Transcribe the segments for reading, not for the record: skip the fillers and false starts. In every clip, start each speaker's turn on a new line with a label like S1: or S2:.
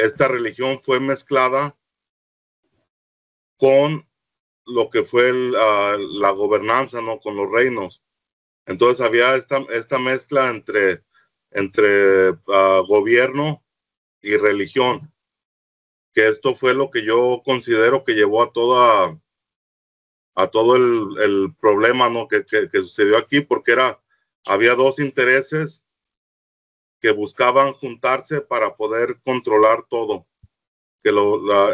S1: esta religión fue mezclada con lo que fue la gobernanza, ¿no? Con los reinos. Entonces había esta mezcla entre gobierno y religión, que esto fue lo que yo considero que llevó a todo el problema, ¿no? que sucedió aquí, porque había dos intereses que buscaban juntarse para poder controlar todo.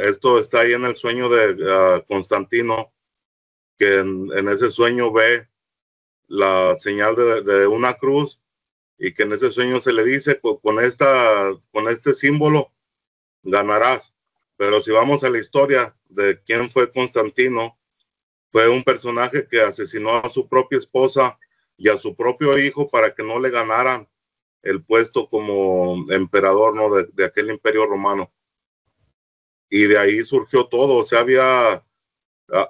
S1: Esto está ahí en el sueño de Constantino, que en ese sueño ve la señal de una cruz, y que en ese sueño se le dice, con este símbolo ganarás. Pero si vamos a la historia de quién fue Constantino, fue un personaje que asesinó a su propia esposa y a su propio hijo para que no le ganaran el puesto como emperador, ¿no? de aquel imperio romano. Y de ahí surgió todo. O sea,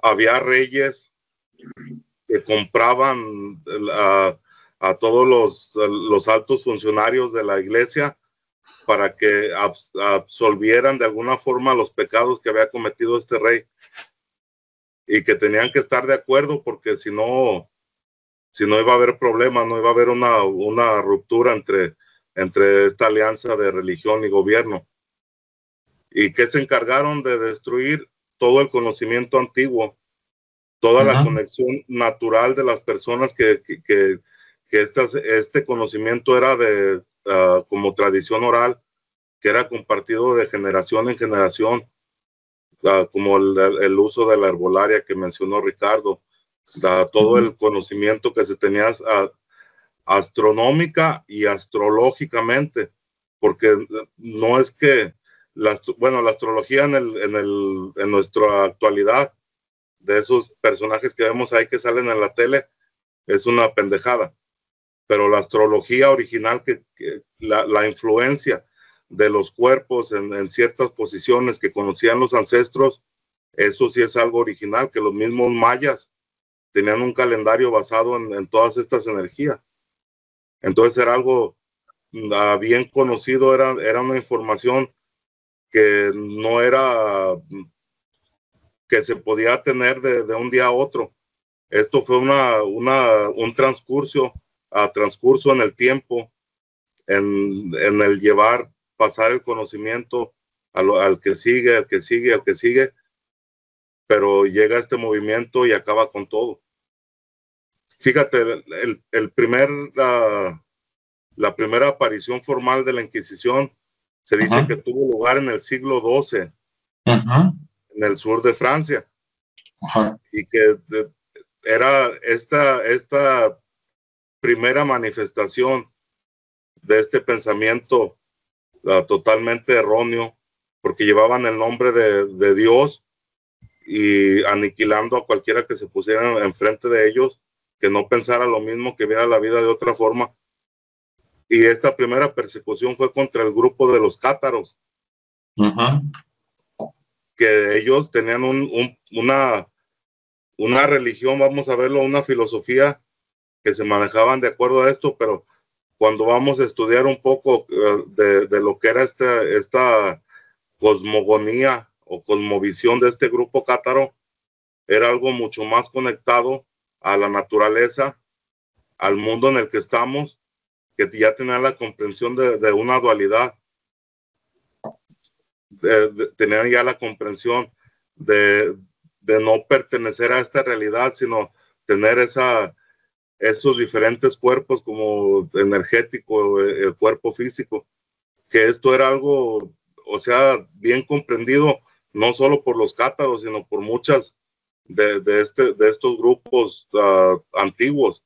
S1: había reyes que compraban a todos los altos funcionarios de la iglesia para que absolvieran de alguna forma los pecados que había cometido este rey, y que tenían que estar de acuerdo, porque si no iba a haber problemas, no iba a haber una ruptura entre esta alianza de religión y gobierno, y que se encargaron de destruir todo el conocimiento antiguo, toda la conexión natural de las personas, que este conocimiento era como tradición oral, que era compartido de generación en generación, como el uso de la herbolaria que mencionó Ricardo, todo el conocimiento que se tenía astronómica y astrológicamente, porque no es que la astrología en nuestra actualidad, de esos personajes que vemos ahí que salen en la tele, es una pendejada, pero la astrología original, que la influencia de los cuerpos en ciertas posiciones que conocían los ancestros, eso sí es algo original, que los mismos mayas tenían un calendario basado en todas estas energías. Entonces era algo bien conocido, era una información que no era que se podía tener de un día a otro. Esto fue un transcurso en el tiempo, en el pasar el conocimiento al que sigue, al que sigue, al que sigue, pero llega este movimiento y acaba con todo. Fíjate, la primera aparición formal de la Inquisición se dice que tuvo lugar en el siglo XII, en el sur de Francia, y que era esta primera manifestación de este pensamiento totalmente erróneo, porque llevaban el nombre de Dios, y aniquilando a cualquiera que se pusiera enfrente de ellos, que no pensara lo mismo, que viera la vida de otra forma. Y esta primera persecución fue contra el grupo de los cátaros, que ellos tenían una religión, vamos a verlo, una filosofía, que se manejaban de acuerdo a esto, pero cuando vamos a estudiar un poco de lo que era esta cosmogonía o cosmovisión de este grupo cátaro, era algo mucho más conectado a la naturaleza, al mundo en el que estamos, que ya tenía la comprensión de una dualidad, tenían ya la comprensión de no pertenecer a esta realidad, sino tener esos diferentes cuerpos, como energético, el cuerpo físico, que esto era algo, o sea, bien comprendido, no solo por los cátaros, sino por muchas de estos grupos antiguos,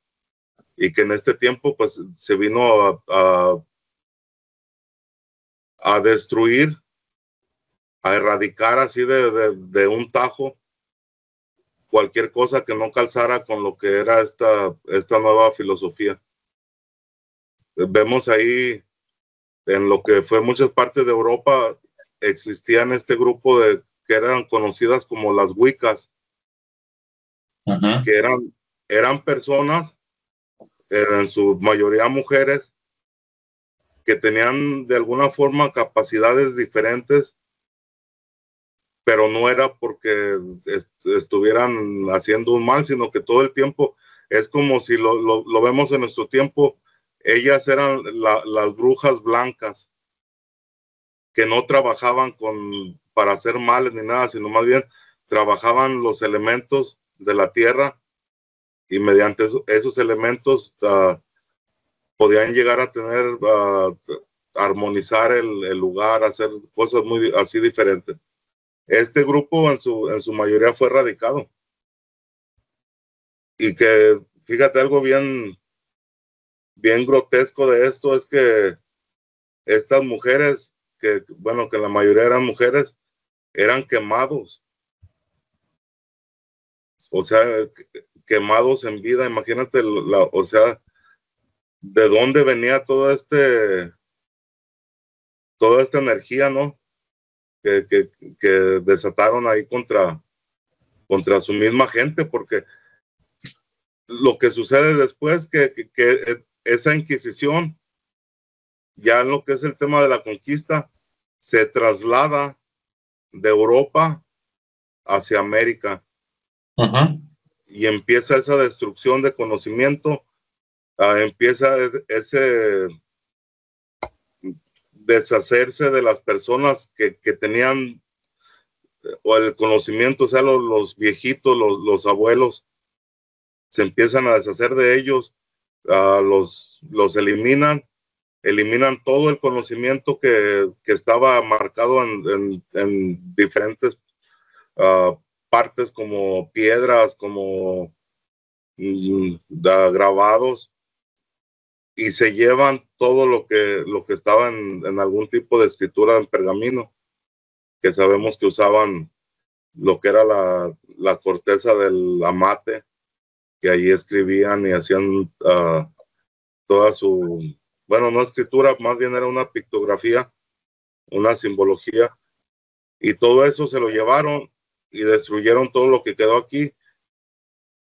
S1: y que en este tiempo pues se vino a destruir, a erradicar así de un tajo cualquier cosa que no calzara con lo que era esta nueva filosofía. Vemos ahí, en lo que fue muchas partes de Europa, existían este grupo que eran conocidas como las Wiccas, que eran personas, en su mayoría mujeres, que tenían de alguna forma capacidades diferentes, pero no era porque estuvieran haciendo un mal, sino que todo el tiempo es como si lo vemos en nuestro tiempo, ellas eran las brujas blancas, que no trabajaban para hacer males ni nada, sino más bien trabajaban los elementos de la tierra y mediante esos elementos podían llegar a tener, armonizar el lugar, hacer cosas muy así diferentes. Este grupo en su mayoría fue radicado. Y que, fíjate, algo bien grotesco de esto es que estas mujeres, que bueno, que la mayoría eran mujeres, eran quemados. O sea, quemados en vida. Imagínate, o sea, de dónde venía toda esta energía, ¿no? Que desataron ahí contra su misma gente, porque lo que sucede después, que esa Inquisición, ya en lo que es el tema de la conquista, se traslada de Europa hacia América. Y empieza esa destrucción de conocimiento, empieza ese deshacerse de las personas que tenían o el conocimiento, o sea, los viejitos, los abuelos, se empiezan a deshacer de ellos, los eliminan todo el conocimiento que estaba marcado en diferentes partes, como piedras, como grabados, y se llevan todo lo que estaba en algún tipo de escritura en pergamino, que sabemos que usaban lo que era la corteza del amate, que ahí escribían y hacían toda su, bueno, no escritura, más bien era una pictografía, una simbología, y todo eso se lo llevaron y destruyeron todo lo que quedó aquí.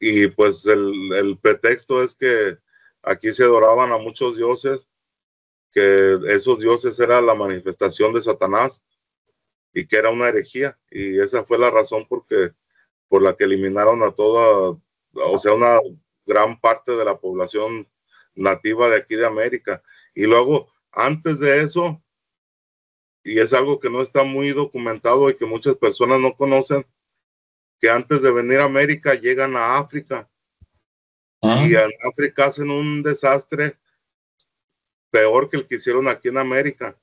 S1: Y pues el pretexto es que aquí se adoraban a muchos dioses, que esos dioses eran la manifestación de Satanás y que era una herejía, y esa fue la razón por la que eliminaron a toda, o sea, una gran parte de la población nativa de aquí de América. Y luego, antes de eso, y es algo que no está muy documentado y que muchas personas no conocen, que antes de venir a América llegan a África, y en África hacen un desastre peor que el que hicieron aquí en América.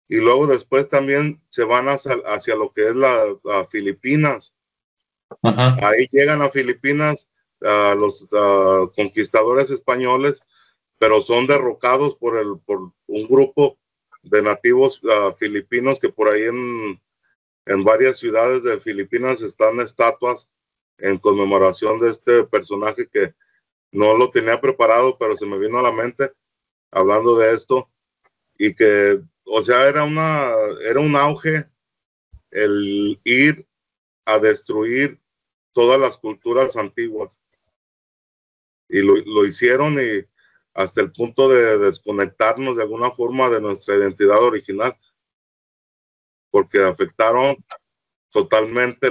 S1: Y luego después también se van hacia lo que es la Filipinas. Ahí llegan a Filipinas los conquistadores españoles, pero son derrocados por un grupo de nativos filipinos, que por ahí en varias ciudades de Filipinas están estatuas en conmemoración de este personaje, que no lo tenía preparado, pero se me vino a la mente hablando de esto. Y que, o sea, era un auge el ir a destruir todas las culturas antiguas. Y lo hicieron, y hasta el punto de desconectarnos de alguna forma de nuestra identidad original, porque afectaron totalmente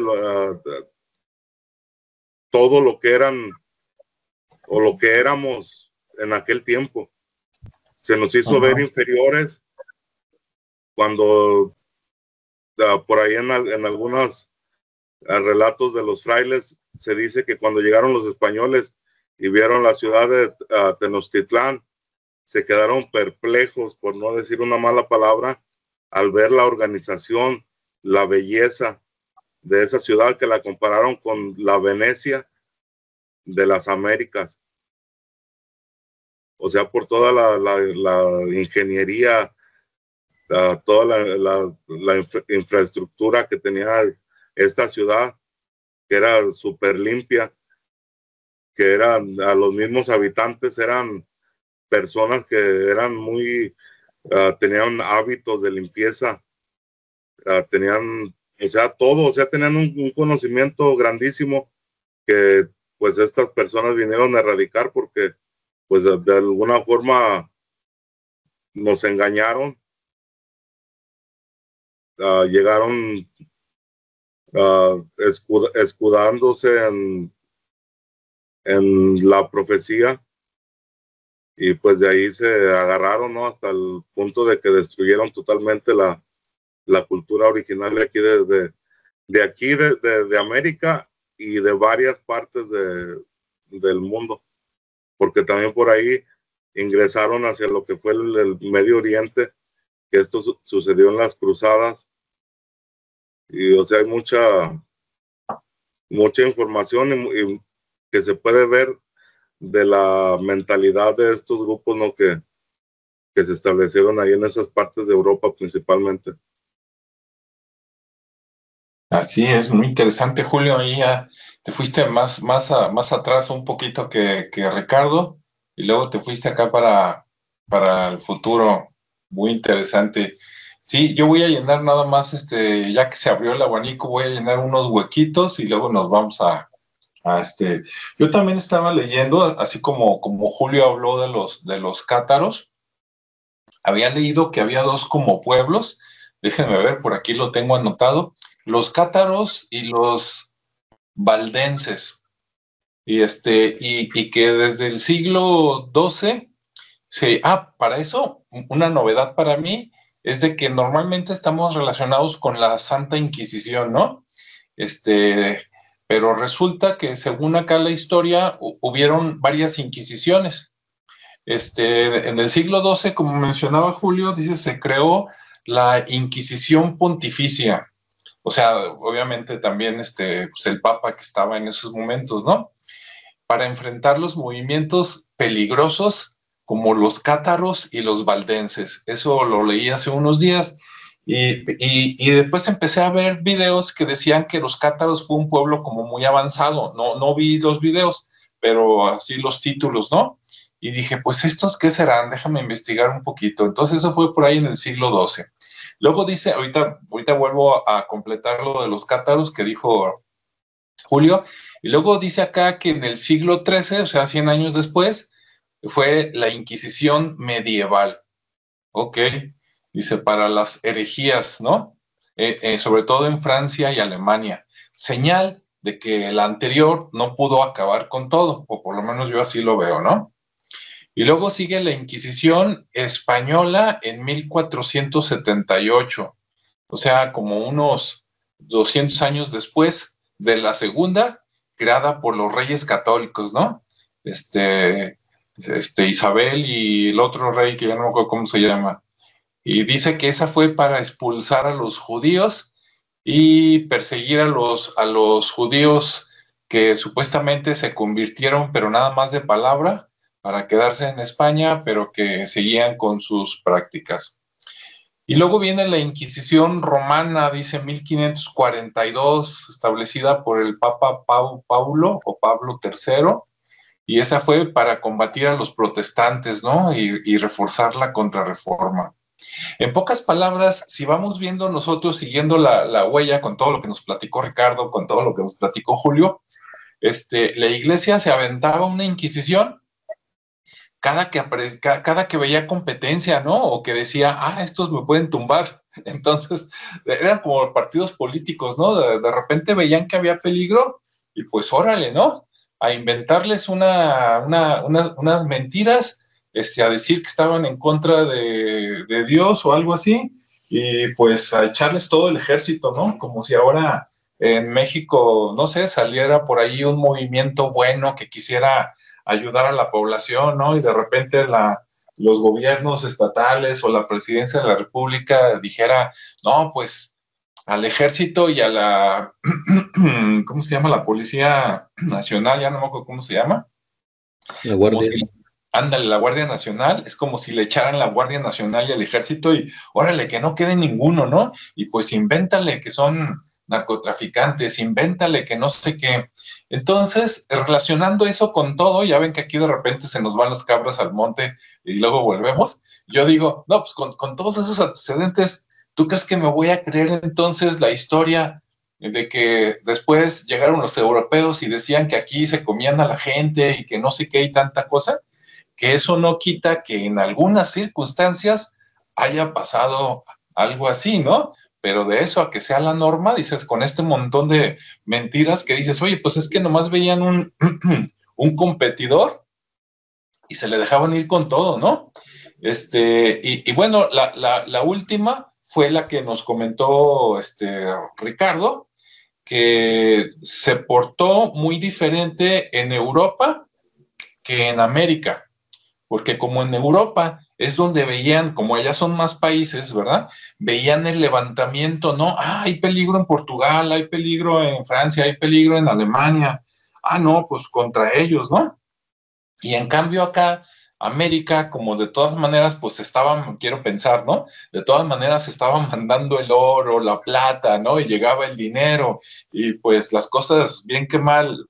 S1: todo lo que eran o lo que éramos en aquel tiempo. Se nos hizo ver inferiores cuando por ahí en algunos relatos de los frailes se dice que cuando llegaron los españoles y vieron la ciudad de Tenochtitlán, se quedaron perplejos, por no decir una mala palabra, al ver la organización, la belleza de esa ciudad, que la compararon con la Venecia de las Américas. O sea, por toda la ingeniería, toda la infraestructura que tenía esta ciudad, que era súper limpia, que eran, a los mismos habitantes eran personas que eran muy, tenían hábitos de limpieza, tenían, o sea, todo, o sea, tenían un conocimiento grandísimo, que pues estas personas vinieron a erradicar, porque pues de alguna forma nos engañaron, llegaron escudándose en la profecía, y pues de ahí se agarraron, ¿no? Hasta el punto de que destruyeron totalmente la cultura original de aquí, de América y de varias partes del mundo, porque también por ahí ingresaron hacia lo que fue el Medio Oriente, que esto sucedió en las cruzadas, y o sea, hay mucha información y que se puede ver de la mentalidad de estos grupos, ¿no? Que se establecieron ahí en esas partes de Europa principalmente.
S2: Así es, muy interesante, Julio. Ahí ya te fuiste más atrás un poquito que Ricardo, y luego te fuiste acá para el futuro. Muy interesante. Sí, yo voy a llenar nada más, ya que se abrió el abanico, voy a llenar unos huequitos y luego nos vamos a Yo también estaba leyendo, así como Julio habló de los cátaros, había leído que había dos como pueblos. Déjenme ver, por aquí lo tengo anotado: los cátaros y los valdenses. Y que desde el siglo XII para eso, una novedad para mí es de que normalmente estamos relacionados con la Santa Inquisición, ¿no? Pero resulta que según acá la historia, hubieron varias inquisiciones. En el siglo XII, como mencionaba Julio, dice, se creó la Inquisición Pontificia. O sea, obviamente también pues el Papa que estaba en esos momentos, ¿no? Para enfrentar los movimientos peligrosos como los cátaros y los valdenses. Eso lo leí hace unos días. Y después empecé a ver videos que decían que los cátaros fue un pueblo como muy avanzado. No vi los videos, pero así los títulos, ¿no? Y dije, pues estos, ¿qué serán? Déjame investigar un poquito. Entonces eso fue por ahí en el siglo XII. Luego dice, ahorita vuelvo a completar lo de los cátaros que dijo Julio, y luego dice acá que en el siglo XIII, o sea, 100 años después, fue la Inquisición medieval. Ok, dice, para las herejías, ¿no? Sobre todo en Francia y Alemania. Señal de que la anterior no pudo acabar con todo, o por lo menos yo así lo veo, ¿no? Y luego sigue la Inquisición española en 1478, o sea, como unos 200 años después de la segunda, creada por los reyes católicos, ¿no? Isabel y el otro rey, que ya no me acuerdo cómo se llama. Y dice que esa fue para expulsar a los judíos y perseguir a los judíos que supuestamente se convirtieron, pero nada más de palabra, para quedarse en España, pero que seguían con sus prácticas. Y luego viene la Inquisición romana, dice 1542, establecida por el Papa Pablo III, y esa fue para combatir a los protestantes, ¿no? Y reforzar la Contrarreforma. En pocas palabras, si vamos viendo nosotros, siguiendo la huella con todo lo que nos platicó Ricardo, con todo lo que nos platicó Julio, la iglesia se aventaba una inquisición cada que veía competencia, ¿no? O que decía, estos me pueden tumbar. Entonces, eran como partidos políticos, ¿no? De repente veían que había peligro y pues órale, ¿no? A inventarles unas mentiras, a decir que estaban en contra de Dios o algo así, y pues a echarles todo el ejército, ¿no? Como si ahora en México, no sé, saliera por ahí un movimiento bueno que quisiera ayudar a la población, ¿no? Y de repente los gobiernos estatales o la presidencia de la República dijera, no, pues al ejército y a la, ¿cómo se llama? La Policía Nacional, ya no me acuerdo cómo se llama.
S3: La Guardia.
S2: Ándale, la Guardia Nacional, es como si le echaran la Guardia Nacional y al ejército y órale, que no quede ninguno, ¿no? Y pues invéntale que son narcotraficantes, invéntale que no sé qué. Entonces, relacionando eso con todo, ya ven que aquí de repente se nos van las cabras al monte y luego volvemos. Yo digo, no, pues con todos esos antecedentes, ¿tú crees que me voy a creer entonces la historia de que después llegaron los europeos y decían que aquí se comían a la gente y que no sé qué y tanta cosa? que eso no quita que en algunas circunstancias haya pasado algo así, ¿no? Pero de eso a que sea la norma, dices, con este montón de mentiras que dices, oye, pues es que nomás veían un competidor y se le dejaban ir con todo, ¿no? Y bueno, la última fue la que nos comentó Ricardo, que se portó muy diferente en Europa que en América, porque como en Europa es donde veían, como allá son más países, ¿verdad? Veían el levantamiento, ¿no? Ah, hay peligro en Portugal, hay peligro en Francia, hay peligro en Alemania. Ah, no, pues contra ellos, ¿no? Y en cambio acá, América, como de todas maneras, pues estaban, quiero pensar, ¿no? De todas maneras estaban mandando el oro, la plata, ¿no? Y llegaba el dinero, y pues las cosas, bien que mal,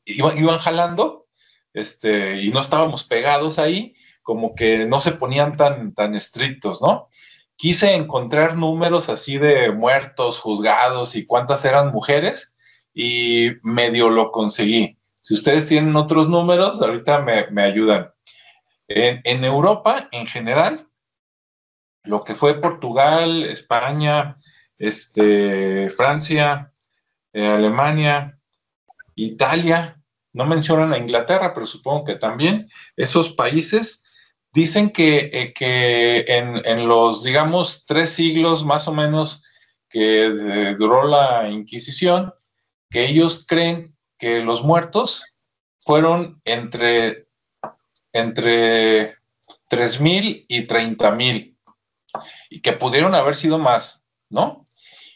S2: iban jalando, y no estábamos pegados ahí, como que no se ponían tan estrictos, ¿no? Quise encontrar números así de muertos, juzgados y cuántas eran mujeres, y medio lo conseguí. Si ustedes tienen otros números, ahorita me ayudan. En Europa, en general, lo que fue Portugal, España, Francia, Alemania, Italia, no mencionan a Inglaterra, pero supongo que también, esos países dicen que en los, digamos, 3 siglos más o menos que duró la Inquisición, que ellos creen que los muertos fueron entre 3,000 y 30,000, y que pudieron haber sido más, ¿no?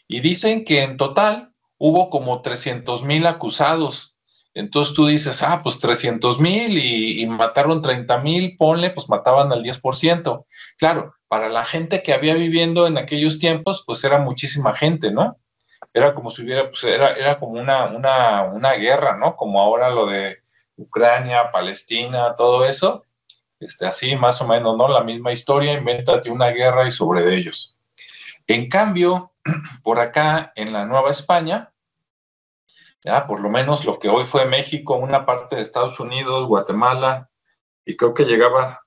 S2: Y dicen que en total hubo como 300,000 acusados. Entonces tú dices, pues 300,000 y mataron 30,000, ponle, pues mataban al 10%. Claro, para la gente que había viviendo en aquellos tiempos, pues era muchísima gente, ¿no? Era como si hubiera, pues era como una guerra, ¿no? Como ahora lo de Ucrania, Palestina, todo eso, así más o menos, ¿no? La misma historia, invéntate una guerra y sobre de ellos. En cambio, por acá en la Nueva España, ya por lo menos lo que hoy fue México, una parte de Estados Unidos, Guatemala, y creo que llegaba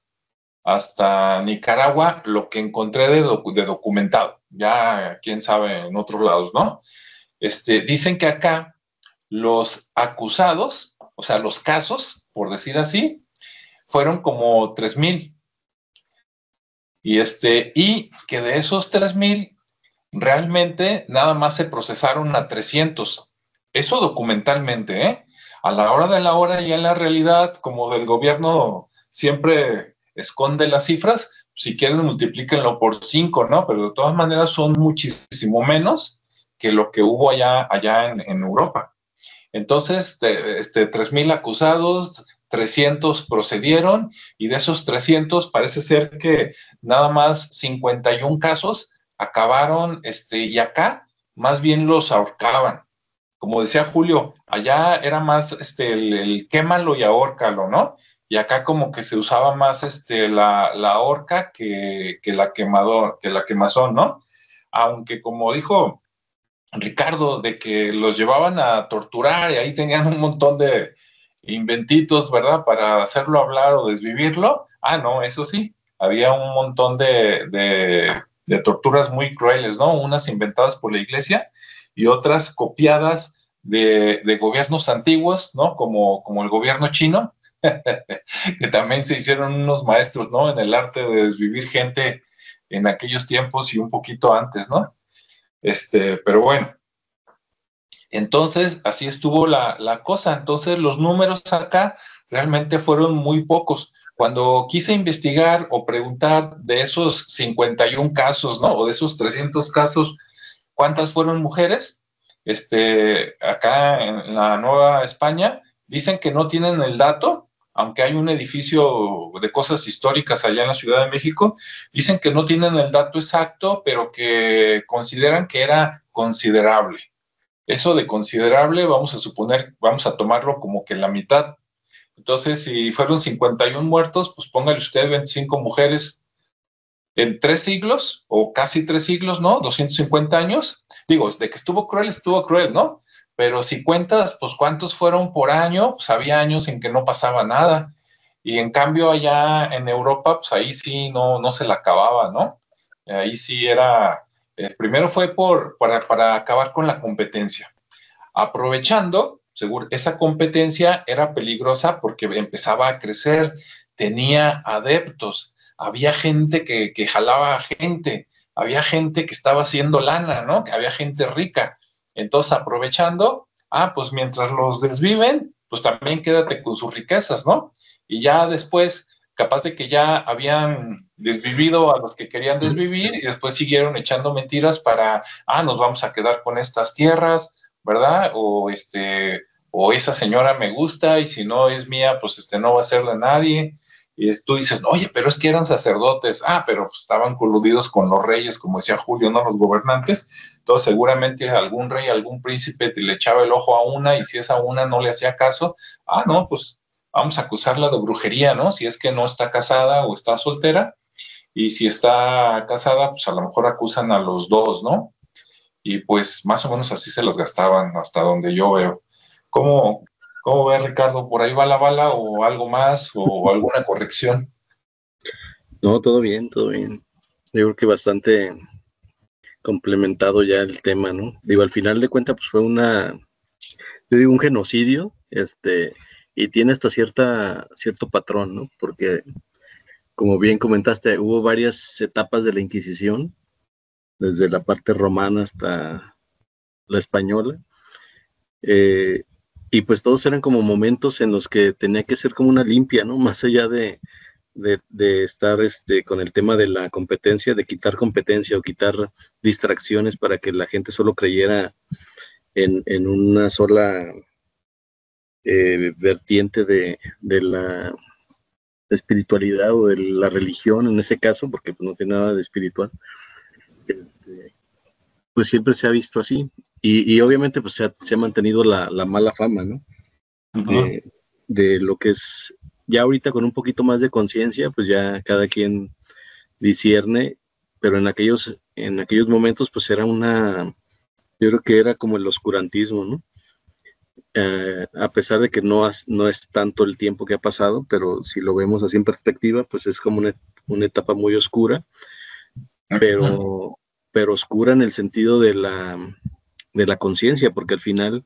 S2: hasta Nicaragua, lo que encontré de documentado, ya quién sabe en otros lados, ¿no? Dicen que acá los acusados, o sea, los casos, por decir así, fueron como 3,000. Y que de esos 3,000, realmente nada más se procesaron a 300. Eso documentalmente, ¿eh? A la hora de la hora y en la realidad, como el gobierno siempre esconde las cifras, si quieren multiplíquenlo por 5, ¿no? Pero de todas maneras son muchísimo menos que lo que hubo allá en Europa. Entonces, 3,000 acusados, 300 procedieron, y de esos 300 parece ser que nada más 51 casos acabaron, y acá más bien los ahorcaban. Como decía Julio, allá era más el quémalo y ahórcalo, ¿no? Y acá como que se usaba más la horca que la quemazón, ¿no? Aunque como dijo Ricardo, de que los llevaban a torturar y ahí tenían un montón de inventitos, ¿verdad? Para hacerlo hablar o desvivirlo. No, eso sí, había un montón de torturas muy crueles, ¿no? Unas inventadas por la iglesia y otras copiadas de gobiernos antiguos, ¿no? Como el gobierno chino, que también se hicieron unos maestros, ¿no? En el arte de desvivir gente en aquellos tiempos y un poquito antes, ¿no? Pero bueno, entonces así estuvo la cosa. Entonces los números acá realmente fueron muy pocos. Cuando quise investigar o preguntar de esos 51 casos, ¿no? O de esos 300 casos, ¿cuántas fueron mujeres? Acá en la Nueva España dicen que no tienen el dato, aunque hay un edificio de cosas históricas allá en la Ciudad de México, dicen que no tienen el dato exacto, pero que consideran que era considerable. Eso de considerable, vamos a suponer, vamos a tomarlo como que la mitad. Entonces, si fueron 51 muertos, pues póngale usted 25 mujeres en 3 siglos, o casi 3 siglos, ¿no? 250 años. Digo, de que estuvo cruel, ¿no? Pero si cuentas, pues cuántos fueron por año, pues había años en que no pasaba nada. Y en cambio allá en Europa, pues ahí sí no se la acababa, ¿no? Ahí sí era, primero fue para acabar con la competencia. Aprovechando, seguro, esa competencia era peligrosa porque empezaba a crecer, tenía adeptos, había gente que jalaba gente, había gente que estaba haciendo lana, ¿no? Había gente rica. Entonces, aprovechando, pues mientras los desviven, pues también quédate con sus riquezas, ¿no? Y ya después, capaz de que ya habían desvivido a los que querían desvivir y después siguieron echando mentiras para, nos vamos a quedar con estas tierras, ¿verdad? O esa señora me gusta y si no es mía, pues no va a ser de nadie. Y tú dices, oye, pero es que eran sacerdotes. Pero pues, estaban coludidos con los reyes, como decía Julio, no los gobernantes. Entonces seguramente algún rey, algún príncipe le echaba el ojo a una y si esa una no le hacía caso, no, pues vamos a acusarla de brujería, ¿no? Si es que no está casada o está soltera. Y si está casada, pues a lo mejor acusan a los dos, ¿no? Y pues más o menos así se las gastaban hasta donde yo veo. ¿Cómo, cómo ves, Ricardo? ¿Por ahí va la bala o algo más o alguna corrección?
S3: No, todo bien, todo bien. Yo creo que bastante complementado ya el tema, ¿no? Digo, al final de cuentas, pues fue yo digo, un genocidio, y tiene hasta cierto patrón, ¿no? Porque, como bien comentaste, hubo varias etapas de la Inquisición, desde la parte romana hasta la española, y pues todos eran como momentos en los que tenía que ser como una limpia, ¿no? Más allá de estar con el tema de la competencia, de quitar competencia o quitar distracciones para que la gente solo creyera en una sola vertiente de la espiritualidad o de la religión en ese caso, porque pues, no tiene nada de espiritual. Pues siempre se ha visto así y obviamente pues se ha mantenido la mala fama, ¿no?
S2: Uh-huh.
S3: De lo que es ya ahorita con un poquito más de conciencia, pues ya cada quien discierne, pero en aquellos momentos pues era yo creo que era como el oscurantismo, ¿no? A pesar de que no es tanto el tiempo que ha pasado, pero si lo vemos así en perspectiva, pues es como una etapa muy oscura, pero oscura en el sentido de la conciencia, porque al final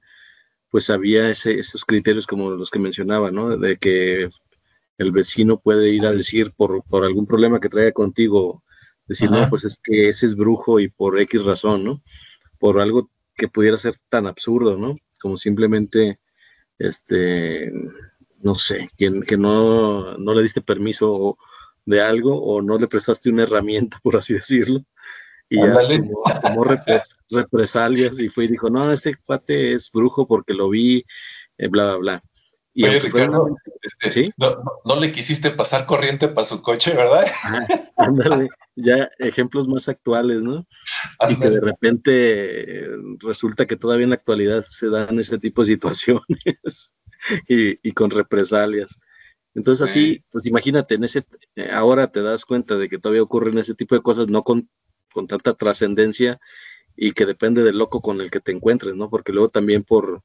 S3: pues había esos criterios como los que mencionaba, ¿no? De que el vecino puede ir a decir por algún problema que traiga contigo, decir, no, pues es que ese es brujo y por X razón, ¿no? Por algo que pudiera ser tan absurdo, ¿no? Como simplemente, no sé, que no le diste permiso de algo o no le prestaste una herramienta, por así decirlo, y ya tomó represalias y fue y dijo, no, ese cuate es brujo porque lo vi, bla, bla, bla. Y
S2: oye, Ricardo,
S3: ¿sí?
S2: No le quisiste pasar corriente para su coche, ¿verdad?
S3: Ándale, ya ejemplos más actuales, ¿no? Ándale. Y que de repente resulta que todavía en la actualidad se dan ese tipo de situaciones y con represalias. Entonces así, pues imagínate, ahora te das cuenta de que todavía ocurren ese tipo de cosas, no con tanta trascendencia y que depende del loco con el que te encuentres, ¿no? Porque luego también por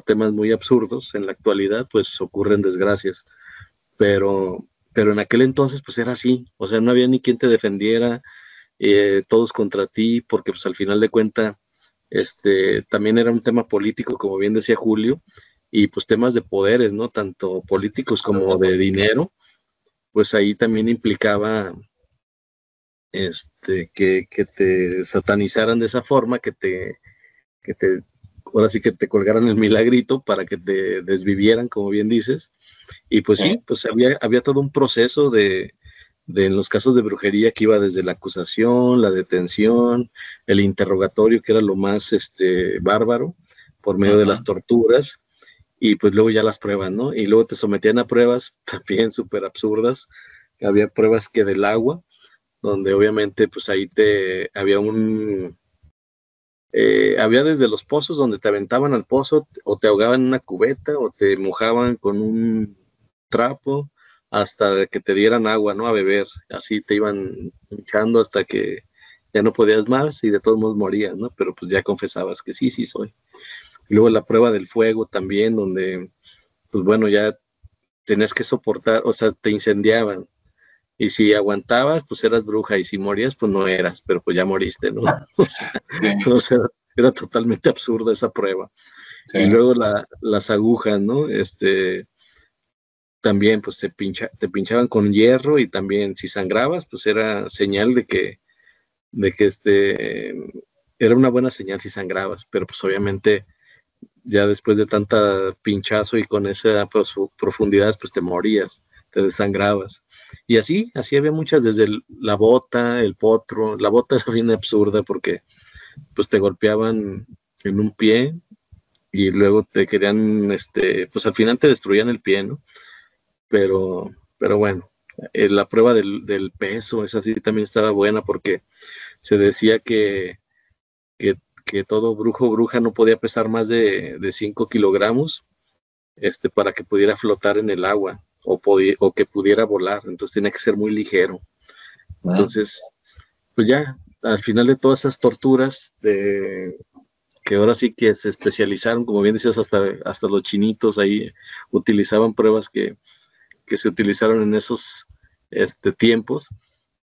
S3: temas muy absurdos en la actualidad, pues ocurren desgracias. Pero en aquel entonces, pues era así, o sea, no había ni quien te defendiera, todos contra ti, porque pues al final de cuentas, también era un tema político, como bien decía Julio, y pues temas de poderes, ¿no? Tanto políticos como de dinero, pues ahí también implicaba que te satanizaran de esa forma, ahora sí que te colgaran el milagrito para que te desvivieran, como bien dices, y pues sí, pues había todo un proceso en los casos de brujería que iba desde la acusación, la detención, el interrogatorio, que era lo más bárbaro, por medio de las torturas, y pues luego ya las pruebas, ¿no? Y luego te sometían a pruebas también súper absurdas, había pruebas que del agua, donde obviamente pues ahí había desde los pozos donde te aventaban al pozo o te ahogaban en una cubeta o te mojaban con un trapo hasta que te dieran agua, ¿no? A beber, así te iban hinchando hasta que ya no podías más y de todos modos morías, ¿no? Pero pues ya confesabas que sí soy. Y luego la prueba del fuego también, donde pues bueno, ya tenías que soportar, o sea, te incendiaban. Y si aguantabas, pues eras bruja, y si morías, pues no eras, pero pues ya moriste, ¿no?
S2: Sí.
S3: O sea, era totalmente absurda esa prueba.
S2: Sí.
S3: Y luego las agujas, ¿no? También pues te pinchaban con hierro, y también si sangrabas, pues era señal de que era una buena señal si sangrabas, pero pues obviamente ya después de tanta pinchazo y con esa profundidad, pues te morías, te desangrabas. Y así había muchas, desde la bota, el potro. La bota era bien absurda porque pues te golpeaban en un pie y luego te querían, pues al final te destruían el pie, ¿no? Pero bueno, la prueba del peso, esa sí también estaba buena porque se decía que todo brujo o bruja no podía pesar más de 5 kilogramos para que pudiera flotar en el agua o que pudiera volar. Entonces tenía que ser muy ligero. Entonces, pues ya, al final de todas esas torturas, que ahora sí que se especializaron, como bien decías, hasta los chinitos ahí utilizaban pruebas que se utilizaron en esos tiempos,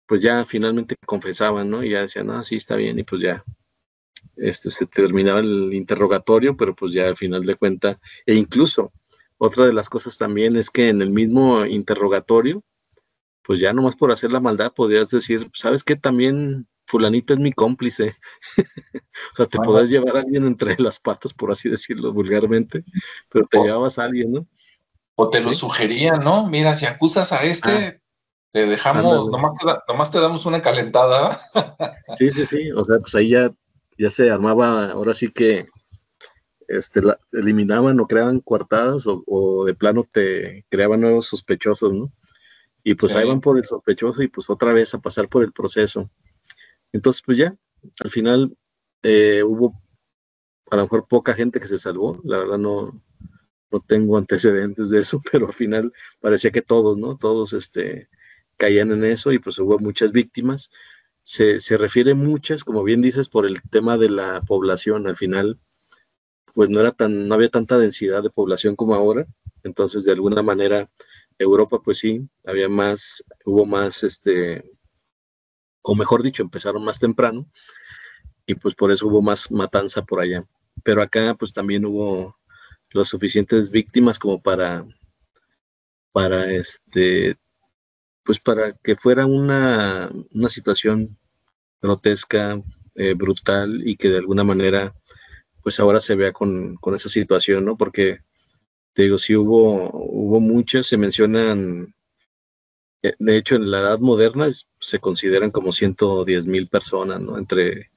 S3: pues ya finalmente confesaban, ¿no? Y ya decían, sí, está bien, y pues ya se terminaba el interrogatorio, pero pues ya al final de cuentas, e incluso otra de las cosas también es que en el mismo interrogatorio, pues ya nomás por hacer la maldad podías decir, ¿sabes qué? También fulanito es mi cómplice. O sea, te podías llevar a alguien entre las patas, por así decirlo vulgarmente, pero te llevabas a alguien, ¿no?
S2: O te lo sugerían, ¿no? Mira, si acusas a te dejamos, nomás te damos una calentada.
S3: Sí. O sea, pues ahí ya se armaba, ahora sí que eliminaban o creaban coartadas, o de plano te creaban nuevos sospechosos, ¿no? Y pues ahí van por el sospechoso y pues otra vez a pasar por el proceso. Entonces, pues ya, al final hubo a lo mejor poca gente que se salvó. La verdad no tengo antecedentes de eso, pero al final parecía que todos, ¿no? Todos caían en eso, y pues hubo muchas víctimas. Se refiere muchas, como bien dices, por el tema de la población. Al final, pues no había tanta densidad de población como ahora. Entonces, de alguna manera, Europa, pues sí, hubo más, o mejor dicho, empezaron más temprano, y pues por eso hubo más matanza por allá. Pero acá, pues también hubo las suficientes víctimas como para pues para que fuera una situación grotesca, brutal, y que de alguna manera pues ahora se vea con esa situación, ¿no? Porque te digo, sí hubo muchas, se mencionan, de hecho en la edad moderna se consideran como 110,000 personas, ¿no? Entre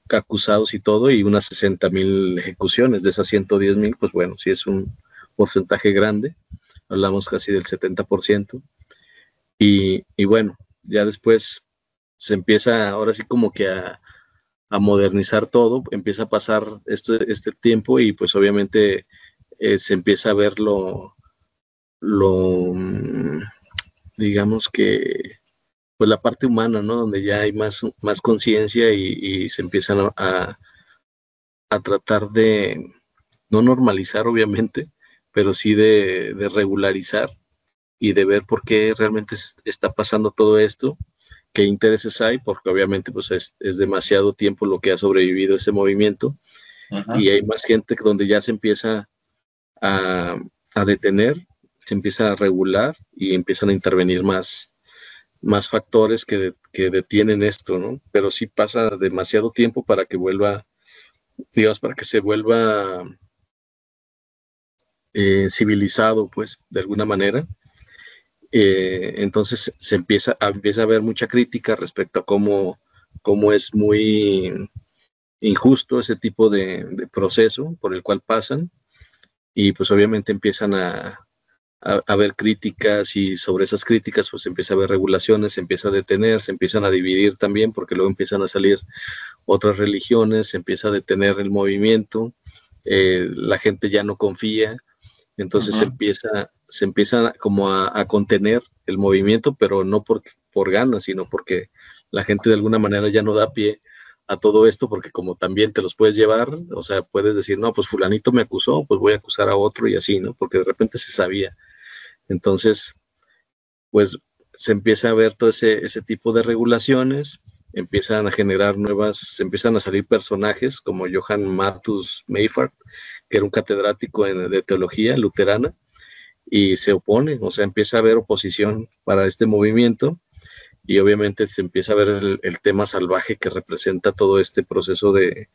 S3: acusados y todo, y unas 60,000 ejecuciones. De esas 110,000, pues bueno, sí es un porcentaje grande, hablamos casi del 70%, y bueno, ya después se empieza ahora sí como que a modernizar todo, empieza a pasar este tiempo, y pues obviamente se empieza a ver digamos que pues la parte humana, ¿no? Donde ya hay más conciencia, y se empiezan a tratar de no normalizar, obviamente, pero sí de regularizar, y de ver por qué realmente está pasando todo esto, qué intereses hay, porque obviamente pues es demasiado tiempo lo que ha sobrevivido ese movimiento. Uh-huh. Y hay más gente donde ya se empieza a detener, se empieza a regular, y empiezan a intervenir más factores que detienen esto, ¿no? Pero sí pasa demasiado tiempo para que vuelva, digamos, para que se vuelva civilizado, pues, de alguna manera. Entonces se empieza a haber mucha crítica respecto a cómo es muy injusto ese tipo de proceso por el cual pasan, y pues obviamente empiezan a haber críticas, y sobre esas críticas pues empieza a haber regulaciones, se empieza a detener, se empiezan a dividir también, porque luego empiezan a salir otras religiones, se empieza a detener el movimiento, la gente ya no confía, entonces uh-huh. se empieza como a contener el movimiento, pero no por ganas, sino porque la gente de alguna manera ya no da pie a todo esto, porque como también te los puedes llevar, o sea, puedes decir, no, pues fulanito me acusó, pues voy a acusar a otro, y así, ¿no? Porque de repente se sabía Entonces, pues se empieza a ver todo ese tipo de regulaciones, empiezan a generar empiezan a salir personajes como Johann Mathus Meyfart, que era un catedrático de teología luterana, y se opone, o sea, empieza a haber oposición para este movimiento, y obviamente se empieza a ver el tema salvaje que representa todo este proceso de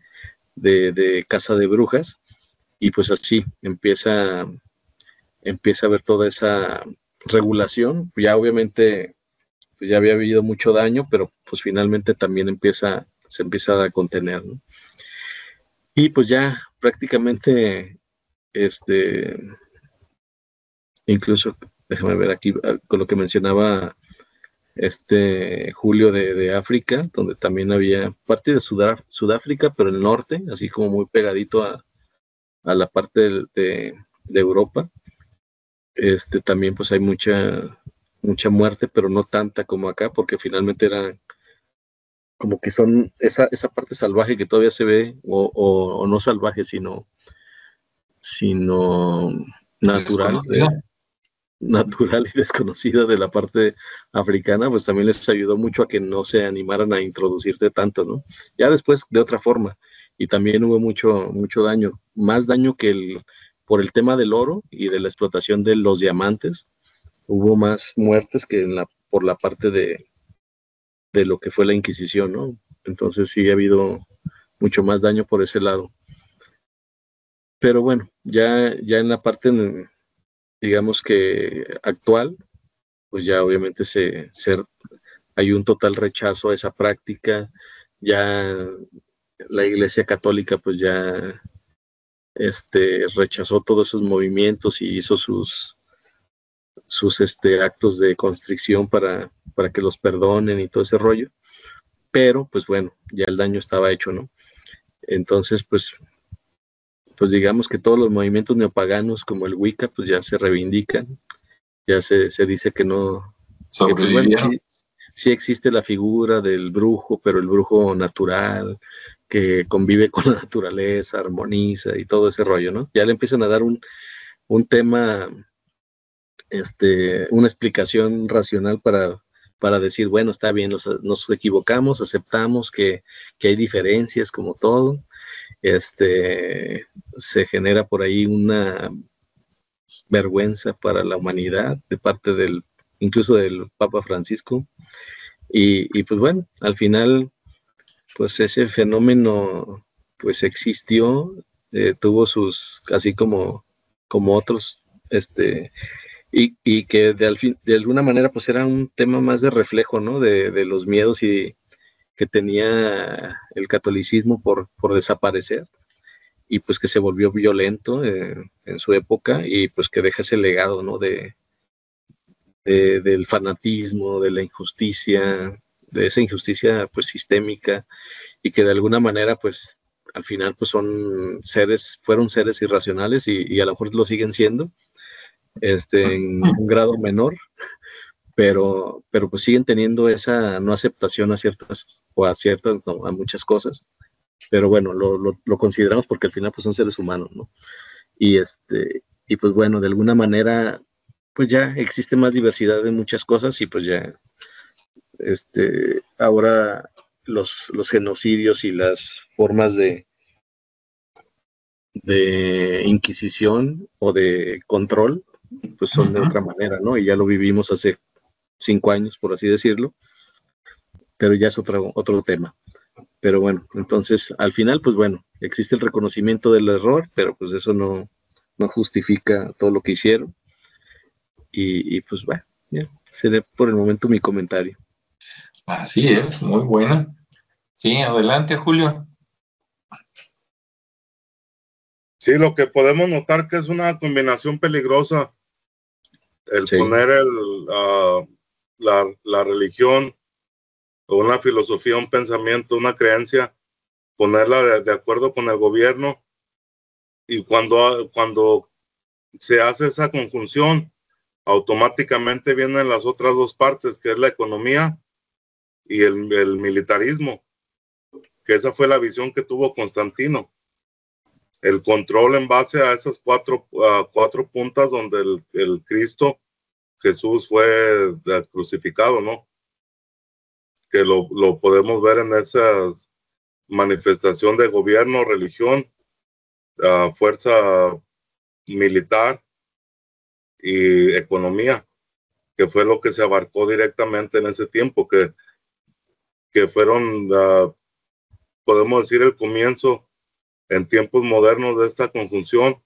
S3: caza de brujas, y pues así empieza a ver toda esa regulación. Ya obviamente pues ya había habido mucho daño, pero pues finalmente también se empieza a contener, ¿no? Y pues ya prácticamente, incluso, déjame ver aquí, con lo que mencionaba Julio de África, donde también había parte de Sudáfrica, pero el norte, así como muy pegadito a la parte de Europa. También pues hay mucha muerte, pero no tanta como acá, porque finalmente era como que son esa parte salvaje que todavía se ve, o no salvaje, sino natural, natural y desconocida de la parte africana, pues también les ayudó mucho a que no se animaran a introducirse tanto, ¿no? Ya después de otra forma, y también hubo mucho daño, más daño que por el tema del oro y de la explotación de los diamantes. Hubo más muertes que por la parte de lo que fue la Inquisición, ¿no? Entonces sí ha habido mucho más daño por ese lado. Pero bueno, ya en la parte, digamos que actual, pues ya obviamente hay un total rechazo a esa práctica. Ya la Iglesia Católica pues ya rechazó todos esos movimientos y hizo sus actos de constricción para que los perdonen y todo ese rollo, pero pues bueno, ya el daño estaba hecho, ¿no? Entonces pues digamos que todos los movimientos neopaganos como el Wicca pues ya se reivindican, ya se dice que no, que, pues, bueno, sí existe la figura del brujo, pero el brujo natural, que convive con la naturaleza, armoniza y todo ese rollo, ¿no? Ya le empiezan a dar un tema, una explicación racional para decir, bueno, está bien, nos equivocamos, aceptamos que hay diferencias como todo, se genera por ahí una vergüenza para la humanidad de parte incluso del Papa Francisco, y pues bueno, al final, pues ese fenómeno pues existió, tuvo así como otros, y que de alguna manera pues era un tema más de reflejo, ¿no? De los miedos que tenía el catolicismo por desaparecer, y pues que se volvió violento en su época, y pues que deja ese legado, ¿no? Del fanatismo, de la injusticia, de esa injusticia pues sistémica, y que de alguna manera pues al final pues fueron seres irracionales, y a lo mejor lo siguen siendo, en un grado menor, pero pues siguen teniendo esa no aceptación a muchas cosas, pero bueno, lo consideramos porque al final pues son seres humanos, ¿no? Y pues bueno, de alguna manera pues ya existe más diversidad en muchas cosas, y pues ya ahora los genocidios y las formas de inquisición o de control pues son de otra manera, ¿no? Y ya lo vivimos hace 5 años, por así decirlo, pero ya es otro tema. Pero bueno, entonces al final pues bueno, existe el reconocimiento del error, pero pues eso no justifica todo lo que hicieron, y pues bueno, ya seré por el momento mi comentario.
S2: Así es, muy buena. Sí, adelante, Julio.
S1: Sí, lo que podemos notar que es una combinación peligrosa el poner la religión o una filosofía, un pensamiento, una creencia, ponerla de acuerdo con el gobierno, y cuando se hace esa conjunción, automáticamente vienen las otras dos partes, que es la economía y el militarismo, que esa fue la visión que tuvo Constantino. El control en base a esas cuatro puntas donde el Cristo Jesús fue crucificado, ¿no? Que lo podemos ver en esa manifestación de gobierno, religión, fuerza militar y economía, que fue lo que se abarcó directamente en ese tiempo, que fueron, podemos decir, el comienzo en tiempos modernos de esta conjunción,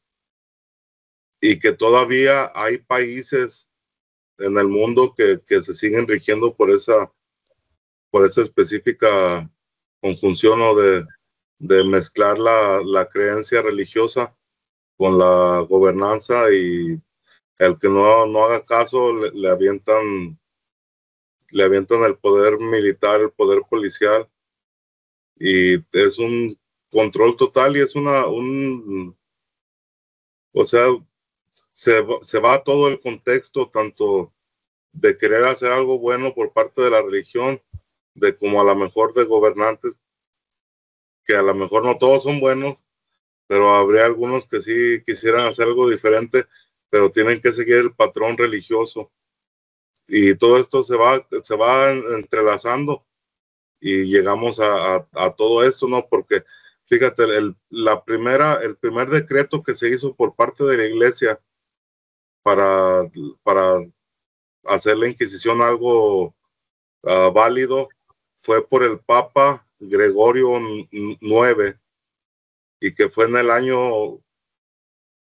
S1: y que todavía hay países en el mundo que se siguen rigiendo por esa específica conjunción, o de mezclar la creencia religiosa con la gobernanza, y el que no haga caso le avientan el poder militar, el poder policial, y es un control total, y es o sea, se va todo el contexto, tanto de querer hacer algo bueno por parte de la religión, de como a lo mejor de gobernantes, que a lo mejor no todos son buenos, pero habría algunos que sí quisieran hacer algo diferente, pero tienen que seguir el patrón religioso. Y todo esto se va entrelazando, y llegamos a todo esto, ¿no? Porque fíjate, el primer decreto que se hizo por parte de la iglesia para hacer la Inquisición algo válido fue por el Papa Gregorio IX, y que fue en el año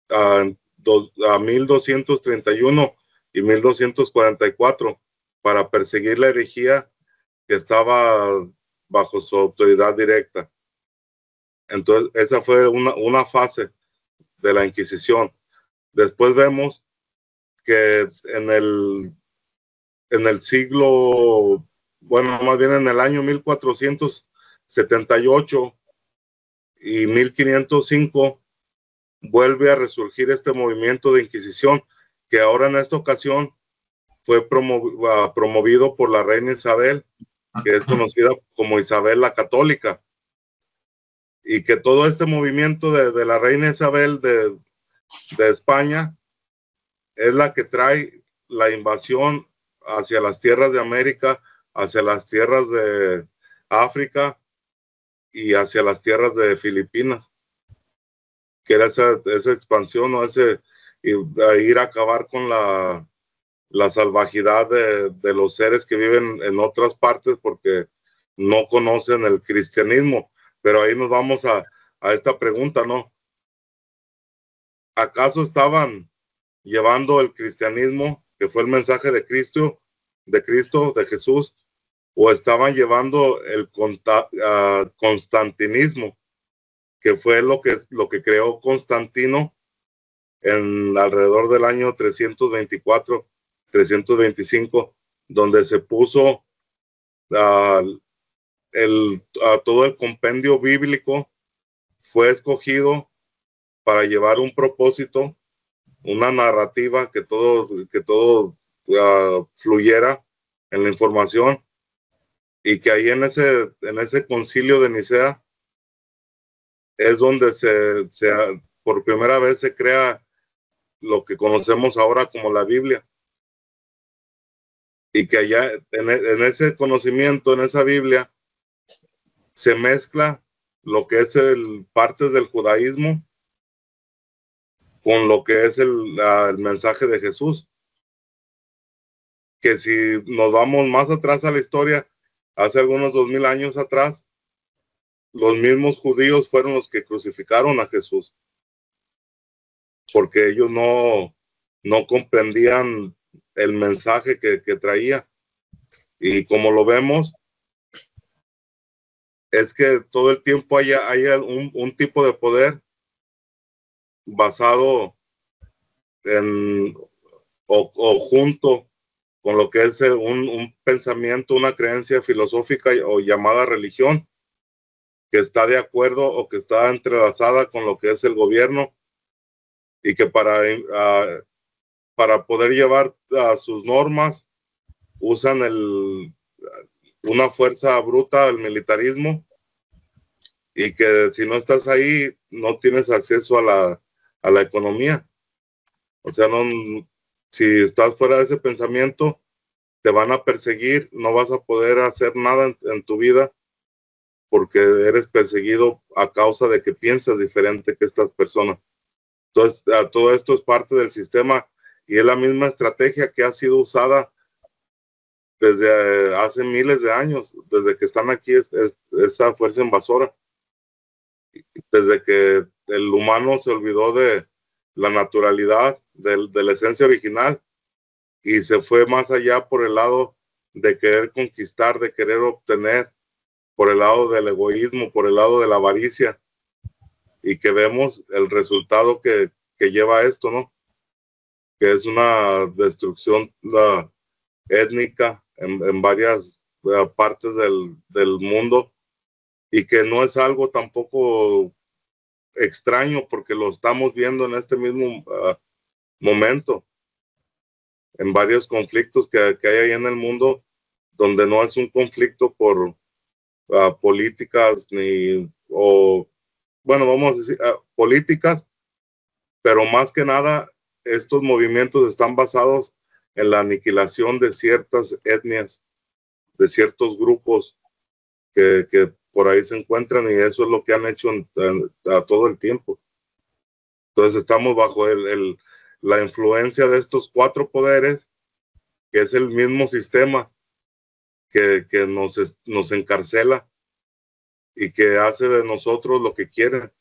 S1: 1231 y 1244, para perseguir la herejía que estaba bajo su autoridad directa. Entonces, esa fue una fase de la Inquisición. Después vemos que en el siglo, bueno, más bien en el año 1478 y 1505, vuelve a resurgir este movimiento de Inquisición, que ahora en esta ocasión fue promovido por la reina Isabel, que es conocida como Isabel la Católica, y que todo este movimiento de la reina Isabel de España es la que trae la invasión hacia las tierras de América, hacia las tierras de África y hacia las tierras de Filipinas, que era esa expansión, o ir a acabar con la salvajidad de los seres que viven en otras partes, porque no conocen el cristianismo. Pero ahí nos vamos a esta pregunta, ¿no? ¿Acaso estaban llevando el cristianismo, que fue el mensaje de Cristo, de Jesús, o estaban llevando el constantinismo, que fue lo que creó Constantino en alrededor del año 324, 325, donde se puso todo el compendio bíblico, fue escogido para llevar un propósito, una narrativa, que todo fluyera en la información, y que ahí en ese concilio de Nicea es donde por primera vez se crea lo que conocemos ahora como la Biblia, y que allá en ese conocimiento, en esa Biblia, se mezcla lo que es partes del judaísmo con lo que es el mensaje de Jesús. Que si nos vamos más atrás a la historia, hace algunos 2000 años atrás, los mismos judíos fueron los que crucificaron a Jesús, porque ellos no comprendían el mensaje que traía. Y como lo vemos, es que todo el tiempo hay un tipo de poder basado en o junto con lo que es un pensamiento, una creencia filosófica o llamada religión, que está de acuerdo o que está entrelazada con lo que es el gobierno, y que para poder llevar sus normas usan una fuerza bruta, el militarismo, y que si no estás ahí no tienes acceso a la economía. O sea, Si estás fuera de ese pensamiento, te van a perseguir, no vas a poder hacer nada en tu vida porque eres perseguido a causa de que piensas diferente que estas personas. Entonces, todo esto es parte del sistema y es la misma estrategia que ha sido usada desde hace miles de años, desde que están aquí esa fuerza invasora, desde que el humano se olvidó de la naturalidad, de la esencia original y se fue más allá por el lado de querer conquistar, de querer obtener, por el lado del egoísmo, por el lado de la avaricia, y que vemos el resultado que lleva esto, ¿no? Que es una destrucción étnica en varias partes del mundo, y que no es algo tampoco extraño porque lo estamos viendo en este mismo momento, en varios conflictos que hay ahí en el mundo, donde no es un conflicto por políticas bueno, vamos a decir políticas, pero más que nada estos movimientos están basados en la aniquilación de ciertas etnias, de ciertos grupos que por ahí se encuentran, y eso es lo que han hecho a todo el tiempo. Entonces estamos bajo la influencia de estos 4 poderes, que es el mismo sistema que nos encarcela y que hace de nosotros lo que quiere.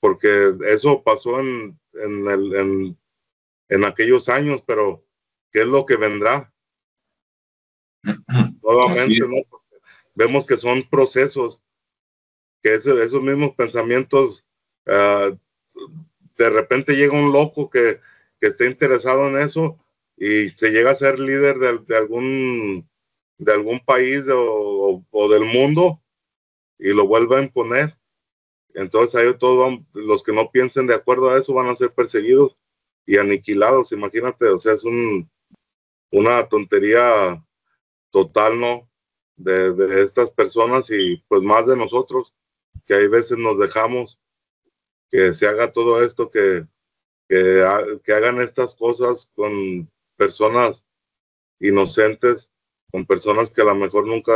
S1: Porque eso pasó en aquellos años, pero ¿qué es lo que vendrá? Nuevamente, ¿no? Vemos que son procesos, que esos mismos pensamientos, de repente llega un loco que esté interesado en eso y se llega a ser líder de algún país o del mundo y lo vuelve a imponer. Entonces ahí todos los que no piensen de acuerdo a eso van a ser perseguidos y aniquilados. Imagínate, o sea, es una tontería total, ¿no? De estas personas y pues más de nosotros, que hay veces nos dejamos que se haga todo esto, que hagan estas cosas con personas inocentes, con personas que a lo mejor nunca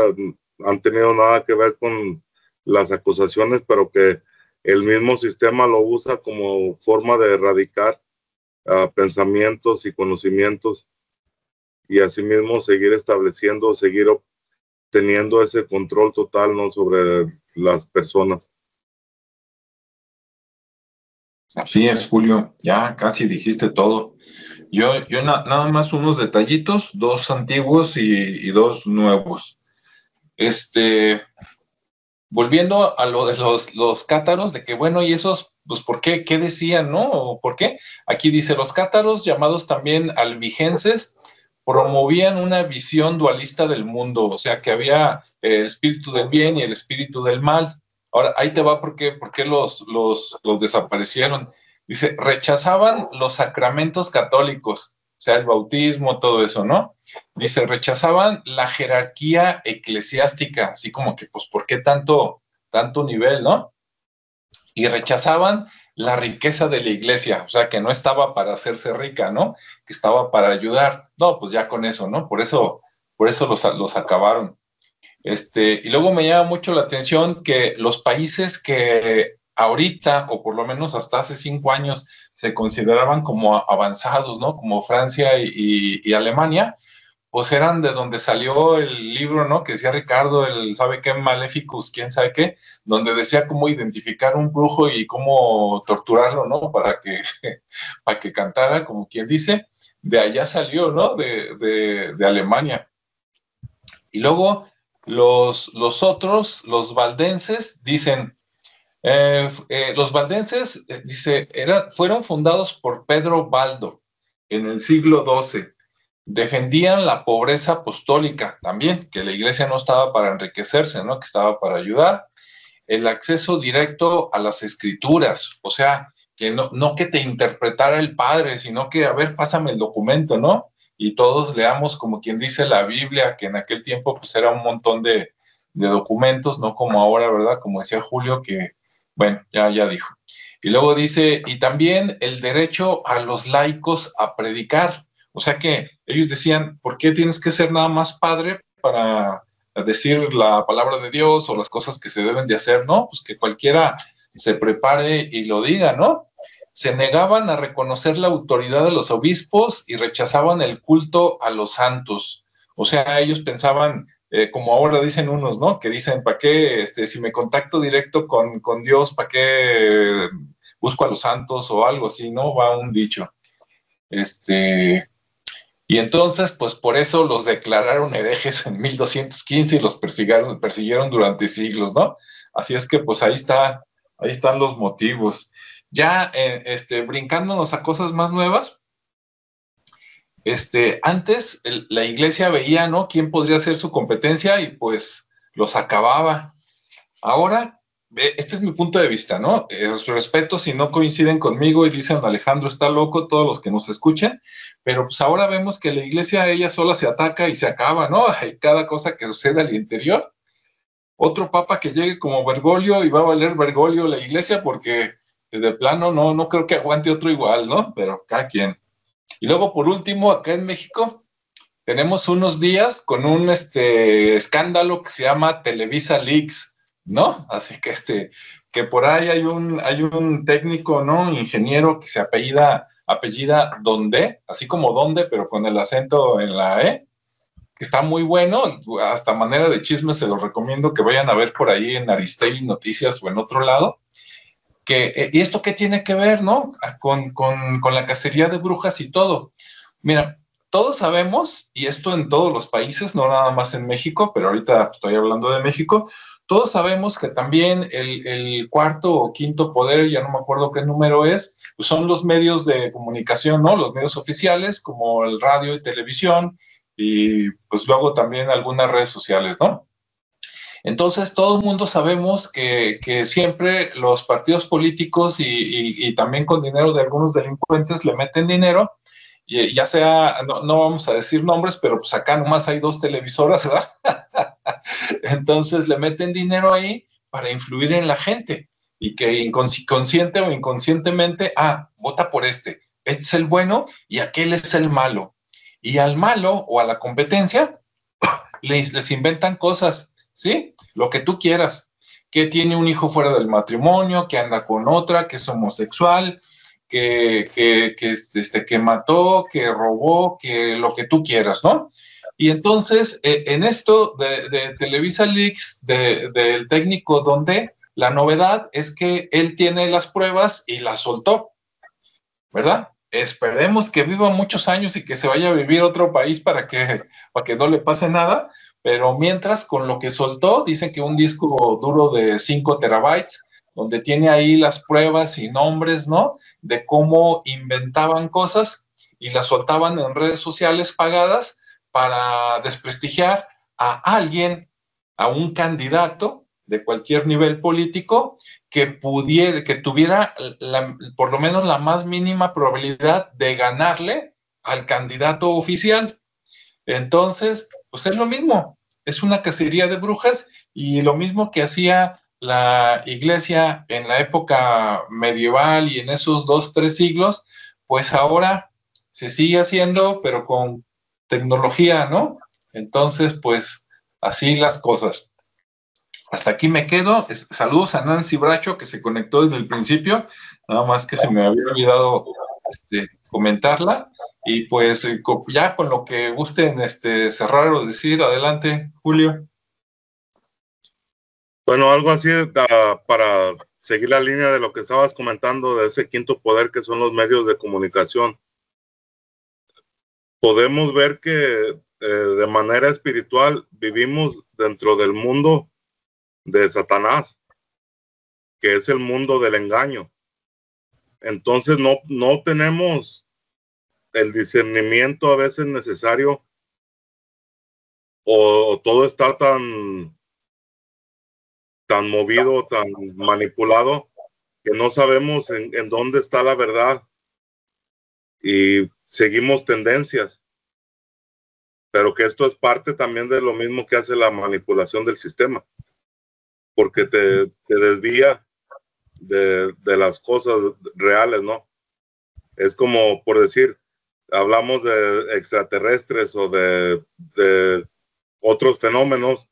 S1: han tenido nada que ver con las acusaciones, pero que el mismo sistema lo usa como forma de erradicar pensamientos y conocimientos, y asimismo seguir estableciendo, seguir teniendo ese control total, ¿no?, sobre las personas.
S2: Así es, Julio, ya casi dijiste todo. Yo nada más unos detallitos, 2 antiguos y 2 nuevos. Volviendo a lo de los cátaros, de que bueno, y esos, pues, ¿por qué? ¿Qué decían, no? ¿O por qué? Aquí dice, los cátaros, llamados también albigenses, promovían una visión dualista del mundo, o sea, que había el espíritu del bien y el espíritu del mal. Ahora, ahí te va por qué los desaparecieron. Dice, rechazaban los sacramentos católicos, o sea, el bautismo, todo eso, ¿no? Dice, rechazaban la jerarquía eclesiástica, así como que, pues, ¿por qué tanto nivel, no? Y rechazaban la riqueza de la iglesia, o sea, que no estaba para hacerse rica, ¿no? Que estaba para ayudar. No, pues ya con eso, ¿no? Por eso los acabaron. Y luego me llama mucho la atención que los países que ahorita, o por lo menos hasta hace 5 años, se consideraban como avanzados, ¿no? Como Francia y Alemania, pues eran de donde salió el libro, ¿no? Que decía Ricardo, el ¿sabe qué? Maleficus, quién sabe qué, donde decía cómo identificar un brujo y cómo torturarlo, ¿no? Para que cantara, como quien dice, de allá salió, ¿no? De Alemania. Y luego los otros, los valdenses, dicen, los valdenses, dice, fueron fundados por Pedro Baldo en el siglo XII. Defendían la pobreza apostólica también, que la iglesia no estaba para enriquecerse, ¿no? Que estaba para ayudar. El acceso directo a las escrituras, o sea, que no que te interpretara el padre, sino que, a ver, pásame el documento, ¿no? Y todos leamos, como quien dice, la Biblia, que en aquel tiempo pues era un montón de documentos, no como ahora, ¿verdad? Como decía Julio, que, bueno, ya dijo. Y luego dice, y también el derecho a los laicos a predicar. O sea que ellos decían, ¿por qué tienes que ser nada más padre para decir la palabra de Dios o las cosas que se deben de hacer? No, pues que cualquiera se prepare y lo diga, ¿no? Se negaban a reconocer la autoridad de los obispos y rechazaban el culto a los santos. O sea, ellos pensaban, como ahora dicen unos, ¿no? Que dicen, ¿para qué, si me contacto directo con Dios, ¿para qué busco a los santos o algo así, ¿no? Va un dicho. Y entonces, pues por eso los declararon herejes en 1215 y los persiguieron durante siglos, ¿no? Así es que, pues ahí están los motivos. Ya, brincándonos a cosas más nuevas, antes la iglesia veía, ¿no? Quién podría ser su competencia y pues los acababa. Ahora, este es mi punto de vista, ¿no? Respeto si no coinciden conmigo y dicen Alejandro está loco, todos los que nos escuchen, pero pues ahora vemos que la iglesia ella sola se ataca y se acaba, ¿no? Hay cada cosa que sucede al interior. Otro papa que llegue como Bergoglio y va a valer Bergoglio la iglesia porque de plano no creo que aguante otro igual, ¿no? Pero cada quien. Y luego, por último, acá en México, tenemos unos días con un escándalo que se llama Televisa Leaks, ¿no? Así que que por ahí hay un técnico, ¿no? Ingeniero que se apellida Donde, así como Donde, pero con el acento en la E, que está muy bueno, hasta manera de chisme se los recomiendo que vayan a ver por ahí en Aristegui Noticias o en otro lado. ¿Y esto qué tiene que ver, no? Con la cacería de brujas y todo. Mira, todos sabemos, y esto en todos los países, no nada más en México, pero ahorita estoy hablando de México, todos sabemos que también el cuarto o quinto poder, ya no me acuerdo qué número es, pues son los medios de comunicación, ¿no? Los medios oficiales, como el radio y televisión, y pues luego también algunas redes sociales, ¿no? Entonces, todo el mundo sabemos que siempre los partidos políticos y también con dinero de algunos delincuentes le meten dinero, y ya sea, no vamos a decir nombres, pero pues acá nomás hay 2 televisoras, ¿verdad? Entonces le meten dinero ahí para influir en la gente y que consciente o inconscientemente, vota por este es el bueno y aquel es el malo. Y al malo o a la competencia les inventan cosas, ¿sí? Lo que tú quieras, que tiene un hijo fuera del matrimonio, que anda con otra, que es homosexual, que mató, que robó, que lo que tú quieras, ¿no? Y entonces, en esto de Televisa Leaks, del técnico Donde, la novedad es que él tiene las pruebas y las soltó, ¿verdad? Esperemos que viva muchos años y que se vaya a vivir a otro país para que no le pase nada, pero mientras, con lo que soltó, dicen que un disco duro de 5 terabytes, donde tiene ahí las pruebas y nombres, ¿no? De cómo inventaban cosas y las soltaban en redes sociales pagadas para desprestigiar a alguien, a un candidato de cualquier nivel político que tuviera por lo menos la más mínima probabilidad de ganarle al candidato oficial. Entonces, pues es lo mismo, es una cacería de brujas y lo mismo que hacía la iglesia en la época medieval y en esos 2-3 siglos, pues ahora se sigue haciendo, pero con tecnología, ¿no? Entonces, pues así las cosas. Hasta aquí me quedo. Saludos a Nancy Bracho, que se conectó desde el principio, nada más que se me había olvidado comentarla. Y pues ya con lo que gusten cerrar o decir, adelante, Julio.
S1: Bueno, algo así para seguir la línea de lo que estabas comentando de ese quinto poder que son los medios de comunicación. Podemos ver que de manera espiritual vivimos dentro del mundo de Satanás, que es el mundo del engaño. Entonces no tenemos el discernimiento a veces necesario, o todo está tan movido, tan manipulado, que no sabemos en dónde está la verdad y seguimos tendencias. Pero que esto es parte también de lo mismo que hace la manipulación del sistema, porque te desvía de las cosas reales, ¿no? Es como, por decir, hablamos de extraterrestres o de otros fenómenos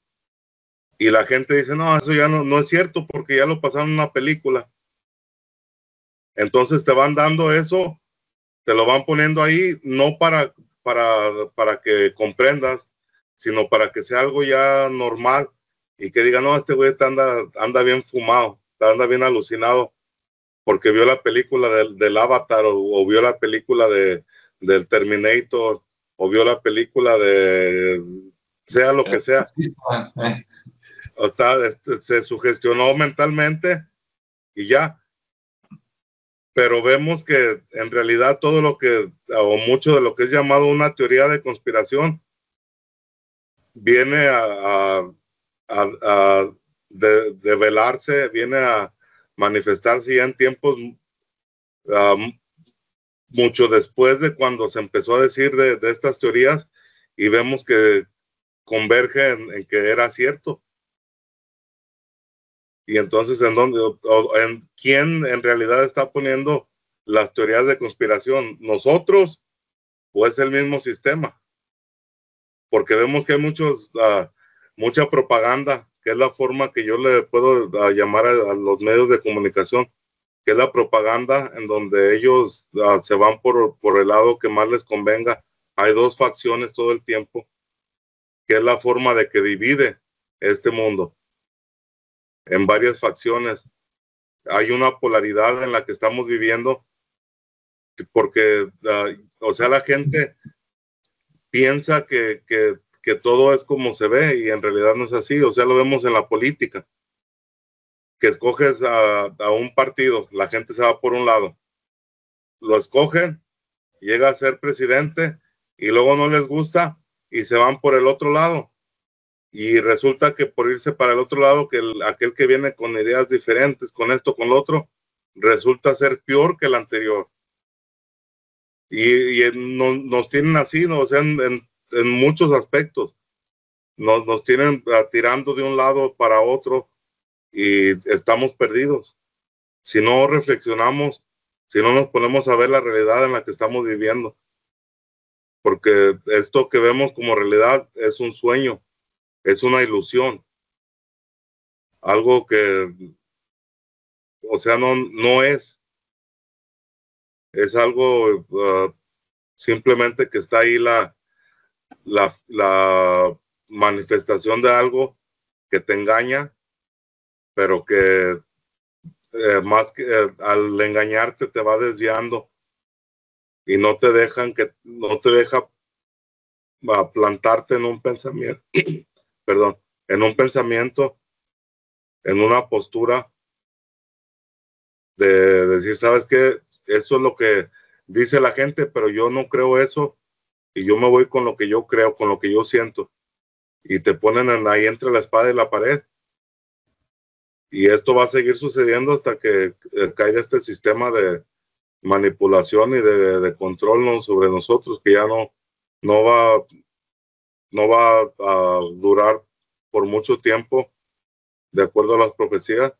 S1: y la gente dice, no, eso ya no es cierto porque ya lo pasaron en una película. Entonces te van dando eso, te lo van poniendo ahí, no para que comprendas, sino para que sea algo ya normal y que diga, no, este güey anda bien fumado, anda bien alucinado, porque vio la película del Avatar o vio la película del Terminator o vio la película sea lo que sea. Se sugestionó mentalmente y ya. Pero vemos que en realidad todo lo que, o mucho de lo que es llamado una teoría de conspiración, viene a develarse, viene a manifestarse ya en tiempos mucho después de cuando se empezó a decir de estas teorías y vemos que converge en que era cierto. Y entonces, ¿en quién en realidad está poniendo las teorías de conspiración? ¿Nosotros o es el mismo sistema? Porque vemos que hay mucha propaganda, que es la forma que yo le puedo llamar a los medios de comunicación, que es la propaganda en donde ellos se van por el lado que más les convenga. Hay dos facciones todo el tiempo, que es la forma de que divide este mundo en varias facciones. Hay una polaridad en la que estamos viviendo porque, o sea, la gente piensa que todo es como se ve y en realidad no es así. O sea, lo vemos en la política, que escoges a un partido, la gente se va por un lado, lo escogen, llega a ser presidente y luego no les gusta y se van por el otro lado. Y resulta que por irse para el otro lado, que aquel que viene con ideas diferentes, con esto, con lo otro, resulta ser peor que el anterior. Y nos tienen así, ¿no? O sea, en muchos aspectos. Nos tienen tirando de un lado para otro y estamos perdidos. Si no reflexionamos, si no nos ponemos a ver la realidad en la que estamos viviendo. Porque esto que vemos como realidad es un sueño. Es una ilusión, algo que, o sea, no es algo simplemente que está ahí la manifestación de algo que te engaña, pero que más que al engañarte te va desviando y no te deja plantarte en un pensamiento, perdón, en un pensamiento, en una postura de decir, ¿sabes qué? Eso es lo que dice la gente, pero yo no creo eso y yo me voy con lo que yo creo, con lo que yo siento. Y te ponen ahí entre la espada y la pared. Y esto va a seguir sucediendo hasta que caiga este sistema de manipulación y de control, ¿no?, sobre nosotros, que ya no va a durar por mucho tiempo, de acuerdo a las profecías,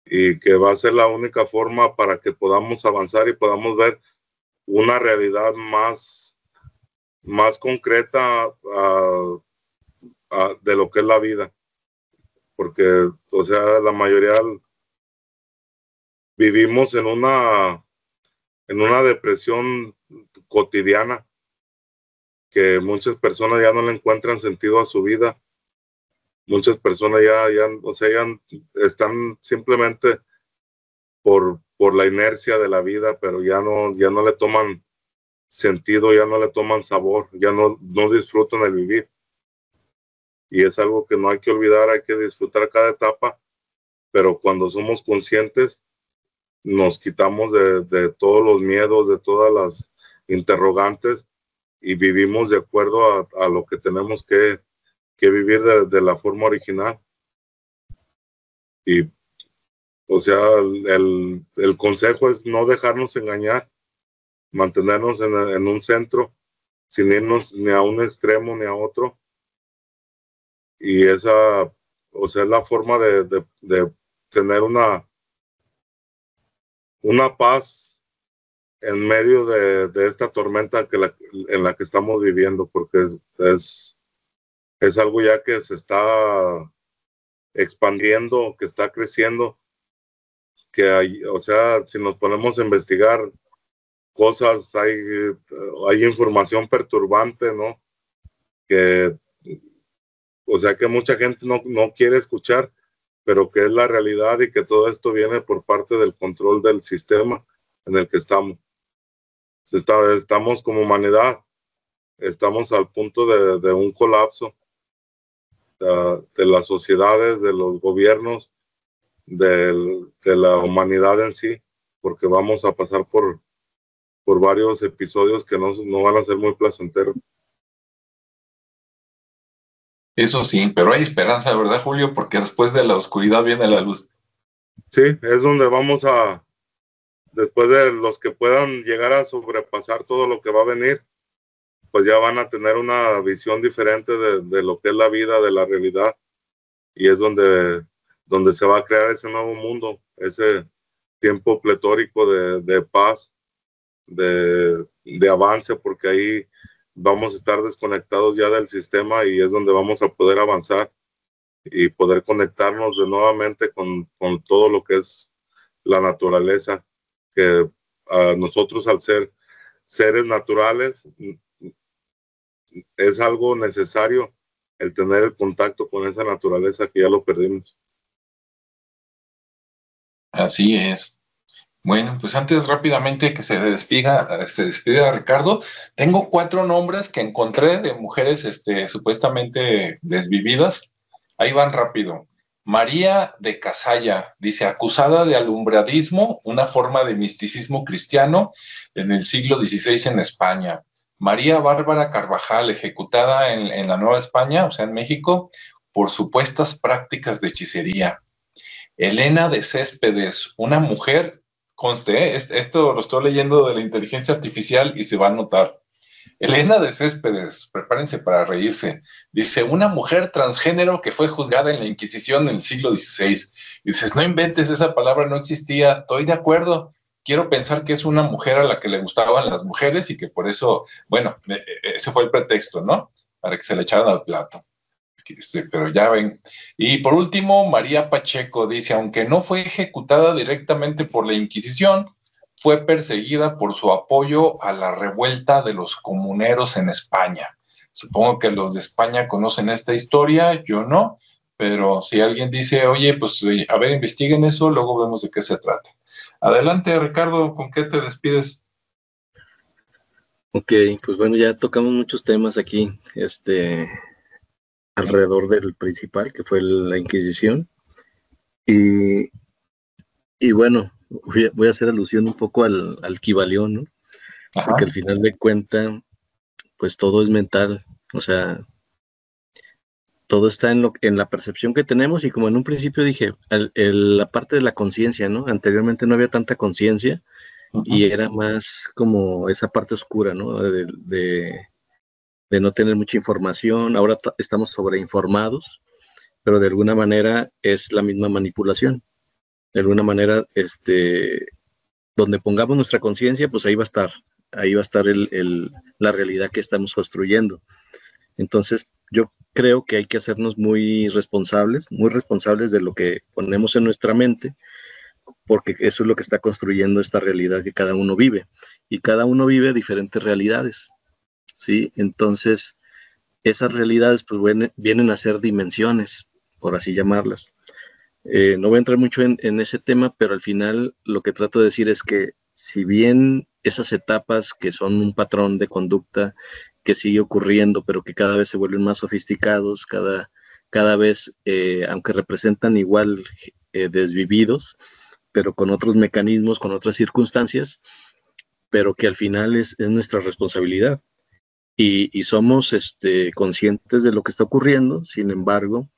S1: y que va a ser la única forma para que podamos avanzar y podamos ver una realidad más concreta de lo que es la vida. Porque, o sea, la mayoría vivimos en una depresión cotidiana, que muchas personas ya no le encuentran sentido a su vida. Muchas personas ya están simplemente por la inercia de la vida, pero ya no le toman sentido, ya no le toman sabor, ya no disfrutan el vivir. Y es algo que no hay que olvidar, hay que disfrutar cada etapa, pero cuando somos conscientes, nos quitamos de todos los miedos, de todas las interrogantes y vivimos de acuerdo a lo que tenemos que vivir de la forma original. Y, o sea, el consejo es no dejarnos engañar, mantenernos en un centro, sin irnos ni a un extremo ni a otro. Y esa, o sea, es la forma de tener una una paz en medio de esta tormenta en la que estamos viviendo, porque es algo ya que se está expandiendo, que está creciendo, que hay, o sea, si nos ponemos a investigar cosas, hay información perturbante, ¿no? Que, o sea, que mucha gente no quiere escuchar, pero que es la realidad y que todo esto viene por parte del control del sistema en el que estamos. Estamos como humanidad, estamos al punto de un colapso de las sociedades, de los gobiernos, de la humanidad en sí, porque vamos a pasar por varios episodios que no van a ser muy placenteros.
S2: Eso sí, pero hay esperanza, ¿verdad, Julio? Porque después de la oscuridad viene la luz.
S1: Sí, es donde vamos después de los que puedan llegar a sobrepasar todo lo que va a venir, pues ya van a tener una visión diferente de lo que es la vida, de la realidad, y es donde se va a crear ese nuevo mundo, ese tiempo pletórico de paz, de avance, porque ahí vamos a estar desconectados ya del sistema y es donde vamos a poder avanzar y poder conectarnos de nuevamente con todo lo que es la naturaleza, que nosotros al ser seres naturales es algo necesario el tener el contacto con esa naturaleza que ya lo perdimos.
S2: Así es. Bueno, pues antes rápidamente que se despida Ricardo, tengo 4 nombres que encontré de mujeres supuestamente desvividas. Ahí van rápido. María de Casalla, dice, acusada de alumbradismo, una forma de misticismo cristiano en el siglo XVI en España. María Bárbara Carvajal, ejecutada en la Nueva España, o sea, en México, por supuestas prácticas de hechicería. Elena de Céspedes, una mujer, conste, esto lo estoy leyendo de la inteligencia artificial y se va a notar. Elena de Céspedes, prepárense para reírse, dice, una mujer transgénero que fue juzgada en la Inquisición en el siglo XVI. Dices, no inventes, esa palabra no existía, estoy de acuerdo. Quiero pensar que es una mujer a la que le gustaban las mujeres y que por eso, bueno, ese fue el pretexto, ¿no? Para que se le echaran al plato. Pero ya ven. Y por último, María Pacheco dice, aunque no fue ejecutada directamente por la Inquisición, fue perseguida por su apoyo a la revuelta de los comuneros en España. Supongo que los de España conocen esta historia, yo no, pero si alguien dice, oye, pues a ver, investiguen eso, luego vemos de qué se trata. Adelante, Ricardo, ¿con qué te despides?
S3: Ok, pues bueno, ya tocamos muchos temas aquí, alrededor del principal, que fue la Inquisición. Y bueno, voy a hacer alusión un poco al Kybalión, ¿no? Ajá. Porque al final de cuentas, pues todo es mental, o sea, todo está en la percepción que tenemos, y como en un principio dije, la parte de la conciencia, ¿no? Anteriormente no había tanta conciencia, y era más como esa parte oscura, ¿no? De no tener mucha información. Ahora estamos sobreinformados, pero de alguna manera es la misma manipulación. De alguna manera, donde pongamos nuestra conciencia, pues ahí va a estar la realidad que estamos construyendo. Entonces, yo creo que hay que hacernos muy responsables de lo que ponemos en nuestra mente, porque eso es lo que está construyendo esta realidad que cada uno vive, y cada uno vive diferentes realidades, ¿sí? Entonces, esas realidades pues vienen a ser dimensiones, por así llamarlas. No voy a entrar mucho en ese tema, pero al final lo que trato de decir es que si bien esas etapas que son un patrón de conducta que sigue ocurriendo, pero que cada vez se vuelven más sofisticados, cada vez, aunque representan igual desvividos, pero con otros mecanismos, con otras circunstancias, pero que al final es nuestra responsabilidad. Y somos conscientes de lo que está ocurriendo. Sin embargo,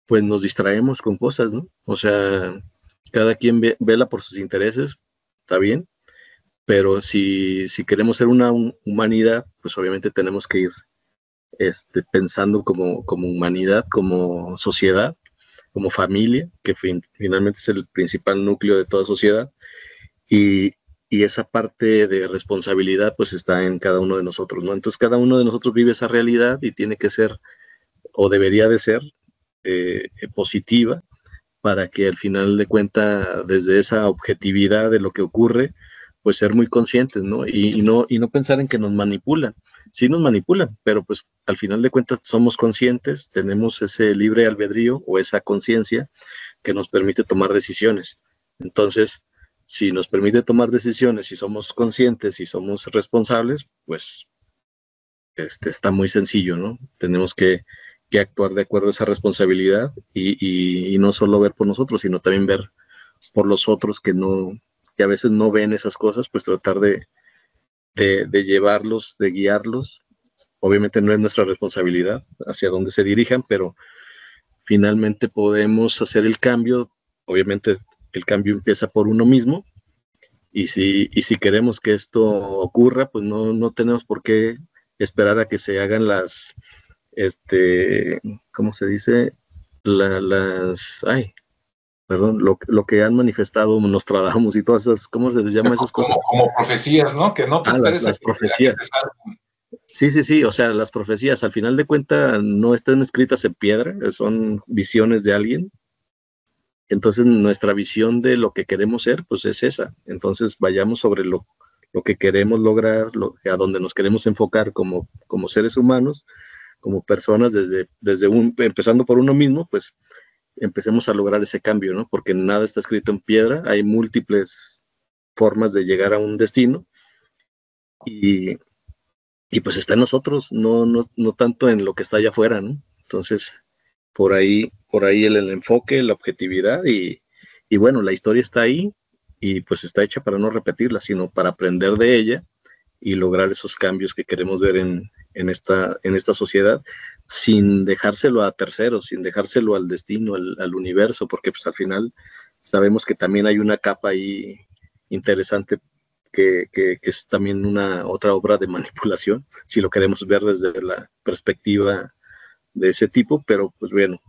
S3: pues nos distraemos con cosas, ¿no? O sea, cada quien vela por sus intereses, está bien, pero si queremos ser una humanidad, pues obviamente tenemos que ir pensando como humanidad, como sociedad, como familia, que finalmente es el principal núcleo de toda sociedad, y esa parte de responsabilidad pues está en cada uno de nosotros, ¿no? Entonces cada uno de nosotros vive esa realidad y tiene que ser, o debería de ser, positiva, para que al final de cuentas, desde esa objetividad de lo que ocurre, pues ser muy conscientes, ¿no? Y no pensar en que nos manipulan. Sí nos manipulan, pero pues al final de cuentas somos conscientes, tenemos ese libre albedrío o esa conciencia que nos permite tomar decisiones. Entonces, si nos permite tomar decisiones, si somos conscientes, si somos responsables, pues está muy sencillo, ¿no? Tenemos que actuar de acuerdo a esa responsabilidad y no solo ver por nosotros, sino también ver por los otros que a veces no ven esas cosas, pues tratar de llevarlos, de guiarlos. Obviamente no es nuestra responsabilidad hacia dónde se dirijan, pero finalmente podemos hacer el cambio. Obviamente el cambio empieza por uno mismo, y si queremos que esto ocurra, pues no tenemos por qué esperar a que se hagan las ¿cómo se dice? Lo que han manifestado Nostradamus y todas esas, ¿cómo se les llama esas cosas?
S2: Como profecías, ¿no? Que no te esperes
S3: las profecías. Sí, o sea, las profecías al final de cuentas no están escritas en piedra, son visiones de alguien. Entonces nuestra visión de lo que queremos ser, pues es esa. Entonces vayamos sobre lo que queremos lograr, a donde nos queremos enfocar como seres humanos, como personas, empezando por uno mismo, pues empecemos a lograr ese cambio, ¿no? Porque nada está escrito en piedra, hay múltiples formas de llegar a un destino, y pues está en nosotros, no tanto en lo que está allá afuera, ¿no? Entonces, por ahí el enfoque, la objetividad, y bueno, la historia está ahí, y pues está hecha para no repetirla, sino para aprender de ella y lograr esos cambios que queremos ver en esta sociedad, sin dejárselo a terceros, sin dejárselo al destino, al universo, porque pues al final sabemos que también hay una capa ahí interesante que es también otra obra de manipulación, si lo queremos ver desde la perspectiva de ese tipo. Pero pues bueno,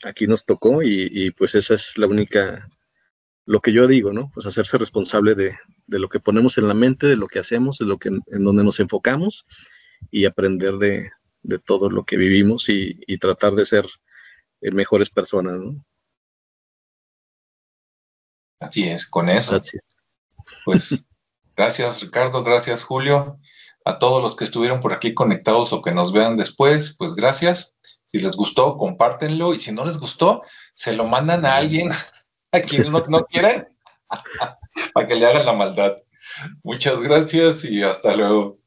S3: aquí nos tocó, y pues esa es la única, lo que yo digo, ¿no? Pues hacerse responsable de lo que ponemos en la mente, de lo que hacemos, de en donde nos enfocamos, y aprender de todo lo que vivimos, y tratar de ser mejores personas, ¿no?
S2: Así es, con eso.
S3: Gracias.
S2: Pues gracias, Ricardo, gracias, Julio. A todos los que estuvieron por aquí conectados o que nos vean después, pues gracias. Si les gustó, compártenlo, y si no les gustó, se lo mandan a alguien a quien no quieran, para que le hagan la maldad. Muchas gracias y hasta luego.